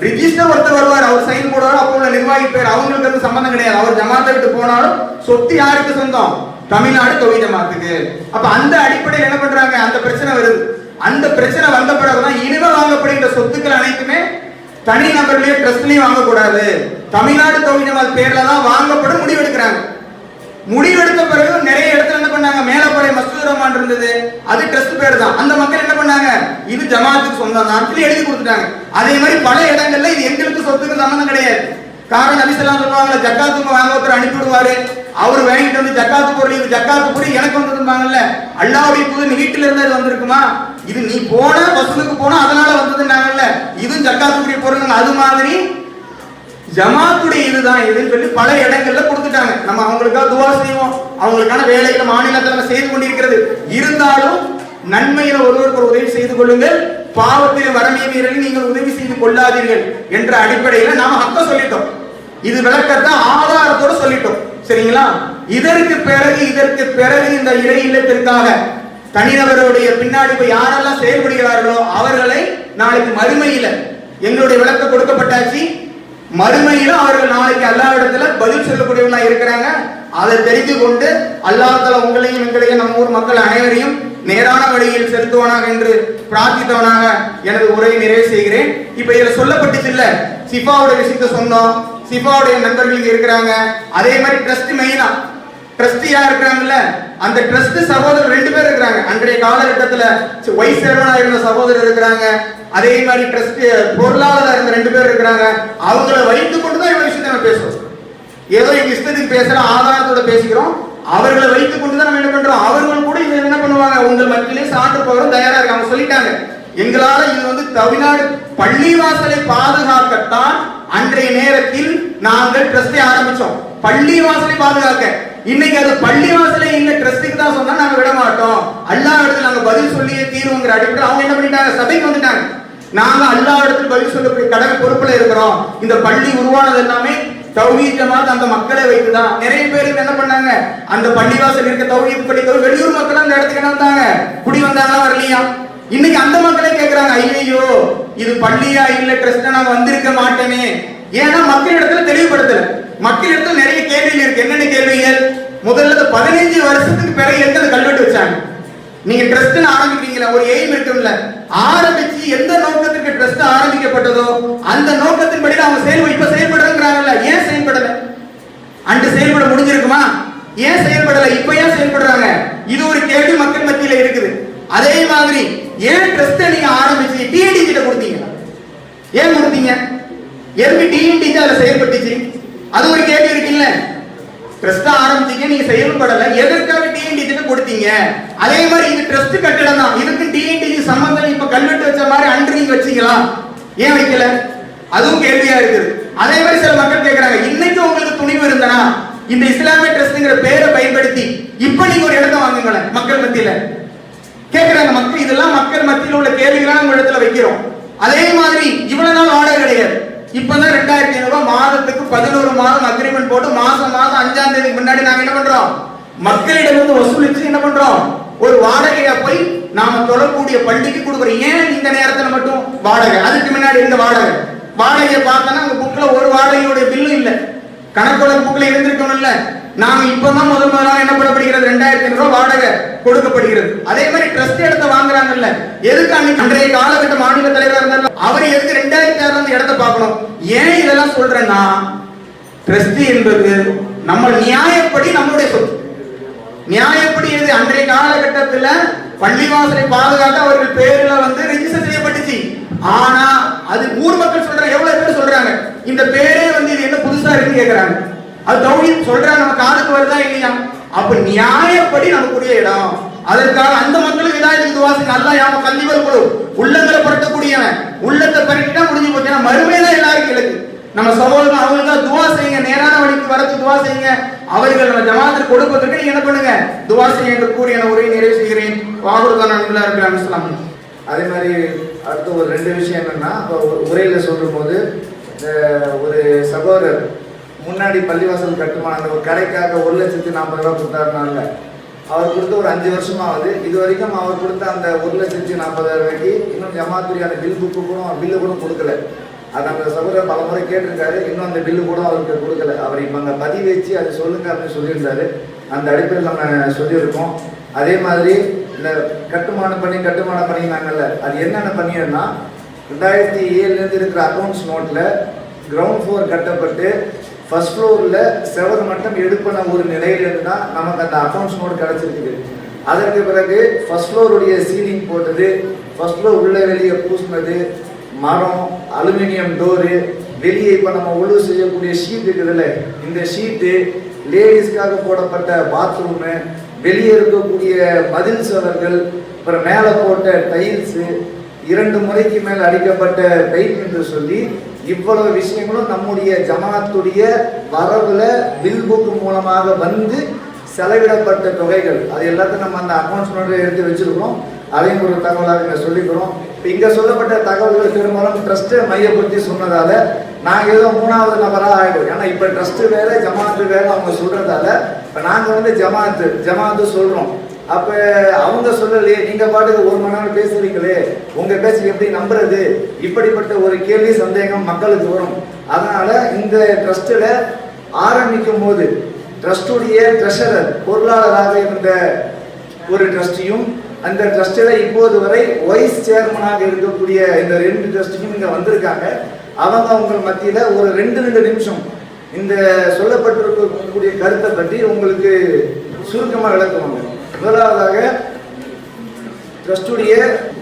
ரிஜிஸ்டர் ஒருத்தர் வருவார், அவர் சைன் போடுவார், அப்போ உள்ள நிர்வாகி பேர், அவங்களுக்கு அது சம்பந்தம் கிடையாது. அவர் ஜமாத்தை விட்டு போனாலும் சொத்து யாருக்கு சொந்தம், தமிழ்நாடு தௌஹீத் ஜமாத்துக்கு. அப்ப அந்த அடிப்படையில் என்ன பண்றாங்க, அந்த பிரச்சனை வருது. அந்த பிரச்சனை வந்த பிறகுதான் இனிமே வாங்கப்படுகின்ற சொத்துக்கள் அனைத்துமே தனி நபர்லயே ட்ரஸ்ட்லயும் வாங்கக்கூடாது, தமிழ்நாடு தௌஹீத் ஜமாத் பேர்ல தான் வாங்கப்படும் முடிவெடுக்கிறாங்க. முடிவெடுத்த பிறகு நிறைய இடத்துல என்ன பண்ணாங்க, மேலப்பாளையம் மஸ்ஜித் ரஹ்மான் இருந்தது, அது ட்ரஸ்ட் பேர் தான். அந்த மக்கள் என்ன பண்ணாங்க, இது ஜமாத்துக்கு சொந்தம் தான் எழுதி கொடுத்துட்டாங்க. அதே மாதிரி பல இடங்கள்ல இது எங்களுக்கு சொத்துக்கு சம்பந்தம் கிடையாது. காரணம் நபி ஸல்லல்லாஹு அலைஹி வஸல்லம் ஜக்காத்து வாங்க ஒருத்தர் அனுப்பிடுவாரு, அவர் வாங்கிட்டு வந்து ஜக்காத்து பொருள், இது ஜக்காத்து பொருள் எனக்கு வந்ததும்பாங்கல்ல, அல்லாஹ்வுடைய தூதர் வீட்டுல இருந்தா இது வந்திருக்குமா, இது நீ போன வசூலுக்கு போனா அதனால வந்ததுன்னாங்கல்ல, இது ஜக்காத்துக்குரிய பொருள். அது மாதிரி ஜமாத்துடைய இதுதான் இதுன்னு சொல்லி பல இடங்கள்ல கொடுத்துட்டாங்க. நம்ம அவங்களுக்காக துவா செய்வோம், அவங்களுக்கான வேலைகளை மாநிலத்தில் செய்து கொண்டிருக்கிறது. இருந்தாலும் நன்மையில ஒருவருக்கு ஒரு உதவி செய்து கொள்ளுங்கள், பாவத்தில் வரமைய மீறலில் நீங்கள் உதவி செய்து கொள்ளாதீர்கள் என்ற அடிப்படையில நாம ஹக்க சொல்லிட்டோம். இது விளக்கத்தை ஆதாரத்தோட சொல்லிட்டோம், சரிங்களா? இதற்கு பிறகு இந்த இறை இல்லத்திற்காக தனிநபருடைய பின்னாடி போய் யாரெல்லாம் செயல்படுகிறார்களோ அவர்களை நாளைக்கு மறுமையில எங்களுடைய விளக்கம் கொடுக்கப்பட்டாச்சு. மறுமையில அவர்கள் நாளைக்கு அல்லாஹ்விடத்துல பதில் சொல்லக்கூடியவர்களா இருக்கிறாங்க. அதை தெரிந்து கொண்டு அல்லாஹ் தஆலா உங்களையும் எங்களையும் நம்ம ஊர் மக்கள் அனைவரையும் நேரான வழியில் செலுத்துவானாக என்று பிரார்த்தித்தவனாக எனது உரையை நிறைவு செய்கிறேன். இப்ப இதுல சொல்லப்பட்டுச்சு இல்ல, சிஃபாவுடைய விஷயத்தை சொன்னோம், சிஃபாவுடைய நண்பர்கள் இங்க இருக்கிறாங்க. அதே மாதிரி ட்ரஸ்ட் மெயினா ட்ரஸ்டியா இருக்கிறாங்கல்ல, அந்த ட்ரஸ்ட் சகோதரர் 2 பேர் இருக்கிறாங்க. அன்றைய காலகட்டத்துல வைஸ் சேர்மனா இருந்த சகோதரர் இருக்கிறாங்க. அதே மாதிரி ட்ரஸ்ட் பொருளாளர் இருந்த 2 பேர் இருக்கிறாங்க. அவங்கள வைத்துக் கொண்டுதான் இந்த விஷயத்தை நம்ம பேசுறோம். ஏதோ எங்க இஷ்டத்துக்கு பேசுற ஆதாரத்தோட பேசுகிறோம். அவர்களை வைத்துக் கொண்டுதான் நம்ம என்ன பண்றோம், அவர்கள் கூட இதை என்ன பண்ணுவாங்க, உங்கள் மத்தியிலே சான்று போகிறோம் தயாரா இருக்காங்க. சொல்லிட்டாங்க, எங்களால இது தமிழ்நாடு பள்ளிவாசலை பாதுகாக்கத்தான் அன்றைய நேரத்தில் நாங்கள் ட்ரஸ்டை ஆரம்பிச்சோம், பள்ளிவாசலை பாதுகாக்க. இன்னைக்கு அது பள்ளிவாசலே இல்ல, ட்ரஸ்டுக்கு தான் சொன்னா நாங்க விட மாட்டோம், அல்லாஹ் இடத்துல நாங்க பதில் சொல்லியே தீர்வுங்கிற அடிப்படையில் அவங்க என்ன பண்ணிட்டாங்க, சபைக்கு வந்துட்டாங்க. நாங்க அல்லாஹ் இடத்துல பதில் சொல்லக்கூடிய கடமை பொறுப்புல இருக்கிறோம். இந்த பள்ளி உருவானது எல்லாமே தௌஹீத் ஜமாத் அந்த மக்களை வைத்துதான். நிறைய பேருக்கு என்ன பண்ணாங்க, அந்த பள்ளிவாசல் இருக்க தௌஹீத் பள்ளி வெளியூர் மக்கள் அந்த இடத்துக்கு என்ன வந்தாங்க, குடி வந்தாங்களா வரலையா? இன்னைக்கு அந்த மக்களே கேட்கிறாங்க, ஐயோ இது பள்ளியா இல்ல ட்ரஸ்டா நாங்க வந்திருக்க மாட்டேனே. ஏன்னா மக்கள் இடத்துல தெளிவுபடுத்தல. மக்கள் இடத்துல நிறைய கேள்விகள் இருக்கு. என்னென்ன கேள்விகள், முதல்ல 15 வருஷத்துக்கு பிறகு எத்தனை கல்வெட்டு வச்சாங்க? நீங்க ட்ரஸ்ட் ஆரம்பிக்கிறீங்களா, ஒரு எய்ம் இருக்கும்ல, ஆரம்பிச்சு எந்த நோக்கத்துக்கு ட்ரஸ்ட் ஆரம்பிக்கப்பட்டதோ அந்த நோக்கத்தின்படி அவங்க இப்ப செயல்படுறாங்கல்ல, ஏன் செயல்படல? அன்று செயல்பட முடிஞ்சிருக்குமா? ஏன் செயல்படல? இப்ப ஏன் செயல்படுறாங்க? இது ஒரு கேள்வி மக்கள் மத்தியில இருக்குது. அதே மாதிரி ஏன் ட்ரஸ்ட் நீங்க ஆரம்பிச்சு டிஎன்டி கிட்ட கொடுத்தீங்க? ஏன் கொடுத்தீங்க? எதுக்கு டிஎன்டி அதுல செயல்பட்டுச்சு? அது ஒரு கேள்வி இருக்குல்ல. ட்ரஸ்ட் ஆரம்பிச்சீங்க, நீங்க செயல்படல, எதற்காக டிஎன்டி கிட்ட கொடுத்தீங்க? அதே மாதிரி இது ட்ரஸ்ட் கட்டடம் தான், இதுக்கு டிஎன்டி சம்பந்தம் இப்ப கல்வெட்டு வச்ச மாதிரி அன்று நீங்க வச்சீங்களா? ஏன் வைக்கல? அதுவும் கேள்வியா இருக்குது. அதே மாதிரி சில மக்கள் கேட்கறாங்க, இன்னைக்கு உங்களுக்கு துணிவு இருந்தனா இந்த இஸ்லாமிய ட்ரஸ்ட்ங்கிற பேரை பயன்படுத்தி இப்ப நீங்க ஒரு இடத்தை வாங்குங்களேன் மக்கள் மத்தியில கேட்கிறாங்க. மக்கள் இதெல்லாம் மக்கள் மத்தியில் உள்ள கேள்விகளா நம்ம இடத்துல வைக்கிறோம். அதே மாதிரி இவ்வளவு நாள் வாடகை கிடையாது, இப்பதான் 2500 ரூபாய் மாதத்துக்கு 11 மாதம் அக்ரிமெண்ட் போட்டு மாசம் 5ஆம் தேதிக்கு முன்னாடி நாங்க என்ன பண்றோம், மக்களிடம் இருந்து வசூலிச்சு என்ன பண்றோம், ஒரு வாடகையா போய் நாம தொழக்கூடிய பள்ளிக்கு கொடுக்குறோம். ஏன் இந்த நேரத்துல மட்டும் வாடகை? அதுக்கு முன்னாடி இந்த வாடகையை பார்த்தோன்னா உங்க புக்ல ஒரு வாடகையோட பில்லும் இல்ல, கணக்கோட புக்ல இருந்திருக்கணும்ல. நாங்க இப்பதான் முதலாக என்ன பண்ணப்படுகிறது, 2500 ரூபாய் வாடகை கொடுக்கப்படுகிறது. அதே மாதிரி ட்ரஸ்ட் இடத்தை வாங்குறாங்கல்ல, எதுக்கு அன்றைய காலகட்ட மாநில தலைவராக இருந்தாலும் அவர் எதுக்கு 2006 இடத்தை பார்க்கணும்? ஏன் இதெல்லாம் சொல்றேன்னா, ட்ரஸ்ட் என்பது நம்ம நியாயப்படி நம்மளுடைய சொத்து, நியாயப்படி இது அன்றைய காலகட்டத்துல பள்ளிவாசலை பாதுகாக்க அவர்கள் பேர்ல ரெஜிஸ்டர் செய்யப்பட்டுச்சு. ஆனா அது ஊர் மக்கள் சொல்றாங்க, எவ்வளவு பேர் சொல்றாங்க இந்த பேரே இது என்ன புதுசா இருக்குன்னு கேக்குறாங்க. அது தௌஹீத் சொல்றாங்க, நம்ம காதுக்கு வருதா இல்லையா? அப்ப நியாயப்படி நமக்குரிய இடம். அதற்காக அந்த மக்களுக்கு இதாயத்துக்கு துவாசிங்க. அல்லாஹ் யாம கல்லிவல் குழு உள்ளங்களை புரட்டக்கூடியவன், உள்ளத்தை பரட்டிட்டா முடிஞ்சு போச்சு. மறுமையில எல்லாருக்கும் இலக்கு. நம்ம சகோதரர்கள் அவங்களுக்கு துவா செய்யுங்க, நேரான வழிக்கு வரது துவா செய்யுங்க. அவர்கள் நம்ம ஜமாத்துக்கு கொடுப்பதற்கு நீங்க என்ன பண்ணுங்க, துவா செய்யுங்க என்று கூறி என உரையை நிறைவு செய்கிறேன். வாகுறுதான் அன்புல்லாஹ். அதே மாதிரி அடுத்து ஒரு 2 விஷயம் என்னன்னா, உரையில சொல்லும் போது ஒரு சகோதரர் முன்னாடி பள்ளிவாசல் கட்டுமான ஒரு கடைக்காக 1,40,000 கொடுத்தாருனால அவர் கொடுத்த ஒரு 5 வருஷமாவது இது வரைக்கும் அவர் கொடுத்த அந்த 1,40,000 இன்னும் ஜமாத்துரியான பில்லு கூட கொடுக்கல. அது அந்த சகோதரர் பல முறை கேட்டிருக்காரு, இன்னும் அந்த பில்லு கூட அவருக்கு கொடுக்கல. அவர் இப்போ அங்கே பதிவு வச்சு அது சொல்லுங்க அப்படின்னு சொல்லியிருந்தாரு. அந்த அடிப்படையில் நம்ம சொல்லியிருக்கோம். அதே மாதிரி இந்த கட்டுமானம் பண்ணினாங்கல்ல, அது என்னென்ன பண்ணியிருந்தா 2007 இருக்கிற அக்கௌண்ட்ஸ் நோட்டில் கிரவுண்ட் ஃப்ளோர் கட்டப்பட்டு ஃபர்ஸ்ட் ஃப்ளோரில் செவர் மட்டும் எடுப்பின ஒரு நிலையிலிருந்து தான் நமக்கு அந்த அக்கௌண்ட்ஸ் நோட் கிடச்சிருக்குது. அதற்கு பிறகு ஃபர்ஸ்ட் ஃப்ளோருடைய சீலிங் போட்டது, ஃபர்ஸ்ட் ஃப்ளோர் உள்ளே வெளியே பூசினது, மரம், அலுமினியம் டோரு, வெளியே இப்போ நம்ம ஒழுங்கு செய்யக்கூடிய ஷீட் இருக்குதுல்ல, இந்த ஷீட்டு, லேடிஸ்க்காக போடப்பட்ட பாத்ரூமு, வெளியே இருக்கக்கூடிய மதில் சுவர்கள், அப்புறம் மேலே போட்ட டைல்ஸு, 2 முறைக்கு மேல் அடிக்கப்பட்ட பெயிண்ட் என்று சொல்லி இவ்வளவு விஷயங்களும் நம்முடைய ஜமாத்துடைய வரவுல பில் புக் மூலமாக வந்து செலவிடப்பட்ட தொகைகள். அது எல்லாத்தையும் நம்ம அந்த அக்கௌண்ட்ஸ் நோட்டில் எடுத்து வச்சிருக்கிறோம். அதையும் ஒரு தகவலாக இங்கே சொல்லிக்கிறோம். இப்போ இங்கே சொல்லப்பட்ட தகவல்கள் பெரும்பாலும் ட்ரஸ்ட்டை மையப்படுத்தி சொன்னதால நாங்கள் ஏதோ 3வது நபராக ஆகிடும். ஏன்னா இப்போ ட்ரஸ்ட்டு வேறு ஜமாத்து வேறு அவங்க சொல்கிறதால இப்போ நாங்கள் வந்து ஜமாத்து சொல்கிறோம். அப்போ அவங்க சொல்லலையே, நீங்கள் பாட்டுக்கு 1 மணி நேரம் பேசுறீங்களே, உங்கள் பேச்சு எப்படி நம்புறது, இப்படிப்பட்ட ஒரு கேள்வி சந்தேகம் மக்களுக்கு வரும். அதனால் இந்த ட்ரஸ்ட்டில் ஆரம்பிக்கும் போது ட்ரஸ்டுடைய ட்ரெஷரர் பொருளாளராக இருந்த ஒரு ட்ரஸ்டியும் அந்த ட்ரஸ்டில் இப்போது வரை வைஸ் சேர்மனாக இருக்கக்கூடிய இந்த 2 ட்ரஸ்டியும் இங்கே வந்திருக்காங்க. அவங்க உங்கள் மத்தியில் ஒரு 2 நிமிஷம் இந்த சொல்லப்பட்டிருக்கக்கூடிய கருத்தை பற்றி உங்களுக்கு சுருக்கமாக விளக்குவாங்க. முதலாவதாக ட்ரஸ்டுடைய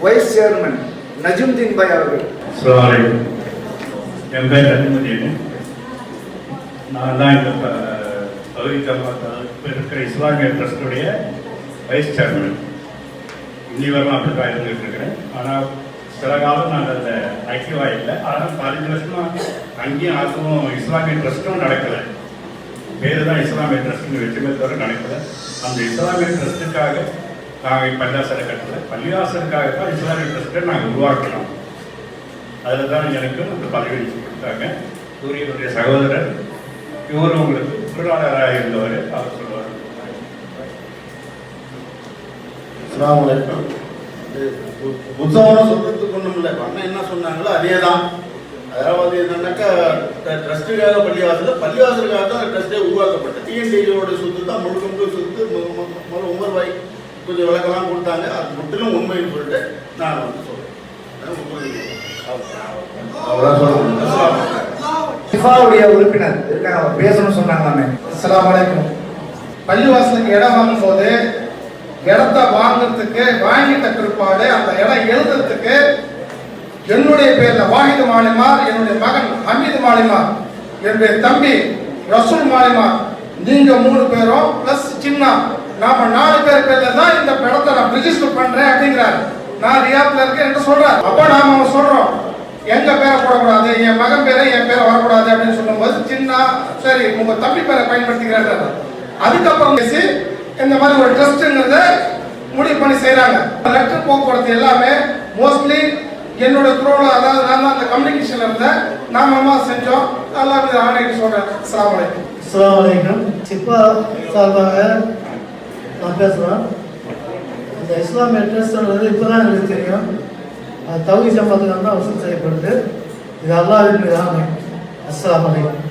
வைஸ் சேர்மன் நஜும்தீன் பாய் அவர்கள். என் பேர் நஜுமுதீன். நான் தான் இந்த பகுதி ஜமாத்தில் இருக்கிற இஸ்லாமிய ட்ரஸ்டுடைய வைஸ் சேர்மன். இன்னி வரலாம் அப்படி தான் இருந்துகிட்டு இருக்கிறேன். ஆனால் சில காலம் நான் அதில் ஆக்டிவாக இல்லை. ஆனால் 15 வருஷமாக அங்கேயும் அதுவும் இஸ்லாமிய ட்ரஸ்ட்டும் நடக்கலை. பேர் தான் இஸ்லாமிய ட்ரஸ்ட்னு வச்சுமே தவிர நடக்கலை. அந்த இஸ்லாமிய ட்ரஸ்ட்டுக்காக நாங்கள் பள்ளிவாசலை கட்டலை, பள்ளிவாசலுக்காக தான் இஸ்லாமிய ட்ரஸ்ட்டை நாங்கள் உருவாக்கினோம். அதில் தான் எனக்கு அந்த பதவி கொடுத்தாங்க. சூரியனுடைய சகோதரர் இவர் உங்களுக்கு பொருளாளராக இருந்தவர், அவர் சொல்லுவார். புத்தகம் சொல்றதுக்கு ஒன்றும் இல்லை. அண்ணன் என்ன சொன்னாங்களோ அதே தான். அதாவது என்னன்னாக்கா ட்ரஸ்ட்டுக்காக பள்ளிவாசலுக்காக தான் ட்ரஸ்டே உருவாக்கப்பட்டது. டிஎன்டியோட சொத்து தான் முழுக்க சொத்து. உமர் பாய் கொஞ்சம் விளக்கெல்லாம் கொடுத்தாங்க. அது முற்றிலும் உண்மைன்னு சொல்லிட்டு நான் வந்து சொல்றேன். உறுப்பினர் இருக்காங்க, பேசணும்னு சொன்னாங்க. அஸ்ஸலாமு அலைக்கும். பள்ளிவாசலுக்கு இடம் வாங்கும் போது இடத்தை வாங்கிட்ட பிற்பாடு அந்த இடம் எழுதுறதுக்கு என்னுடைய பேர்ல வாஹிது மாலிமார், என்னுடைய மகன் ஹமீது மாலிமார், என்னுடைய தம்பி ரசூல் மாலிமார், நீங்க 3 பேரும் பிளஸ் சின்ன நாம 4 பேர் பேர்ல தான் இந்த இடத்தை நான் ரிஜிஸ்டர் பண்றேன் அப்படிங்கிறாரு. நான் ரியாத்ல இருக்கேன் என்று சொல்றாரு. அப்ப நாம அவங்க சொல்றோம் எங்க பேரை போடக்கூடாது, என் மகன் பேரை என் பேரை வரக்கூடாது அப்படின்னு சொல்லும்போது சின்ன சரி உங்க தம்பி பேரை பயன்படுத்திக்கிறாரு. அதுக்கப்புறம் பேசி இந்த மாதிரி ஒரு ட்ரஸ்ட்ங்கிறத முடிவு பண்ணி செய்யறாங்க. லெட்டர் போக்குவரத்து எல்லாமே மோஸ்ட்லி என்னோட துரோல, அதாவது நான் தான் அந்த கம்யூனிகேஷன்ல இருந்தேன். நாம செஞ்சோம். அல்லாஹ் மீது ஆணையிட்டு சொல்றேன். அஸ்ஸலாமு அலைக்கும். அஸ்ஸலாமு அலைக்கும். சிப்பா சார்பாக நான் பேசுகிறேன். இந்த இஸ்லாமிய ட்ரஸ்ட்ன்றது இப்போ தான் எனக்கு தெரியும். தௌஹீத் ஜமாத்துக்கு தான் வசூல் செய்யப்படுது. இது அல்லாஹ்வின் மீது ஆணை. அஸ்ஸலாமு அலைக்கும்.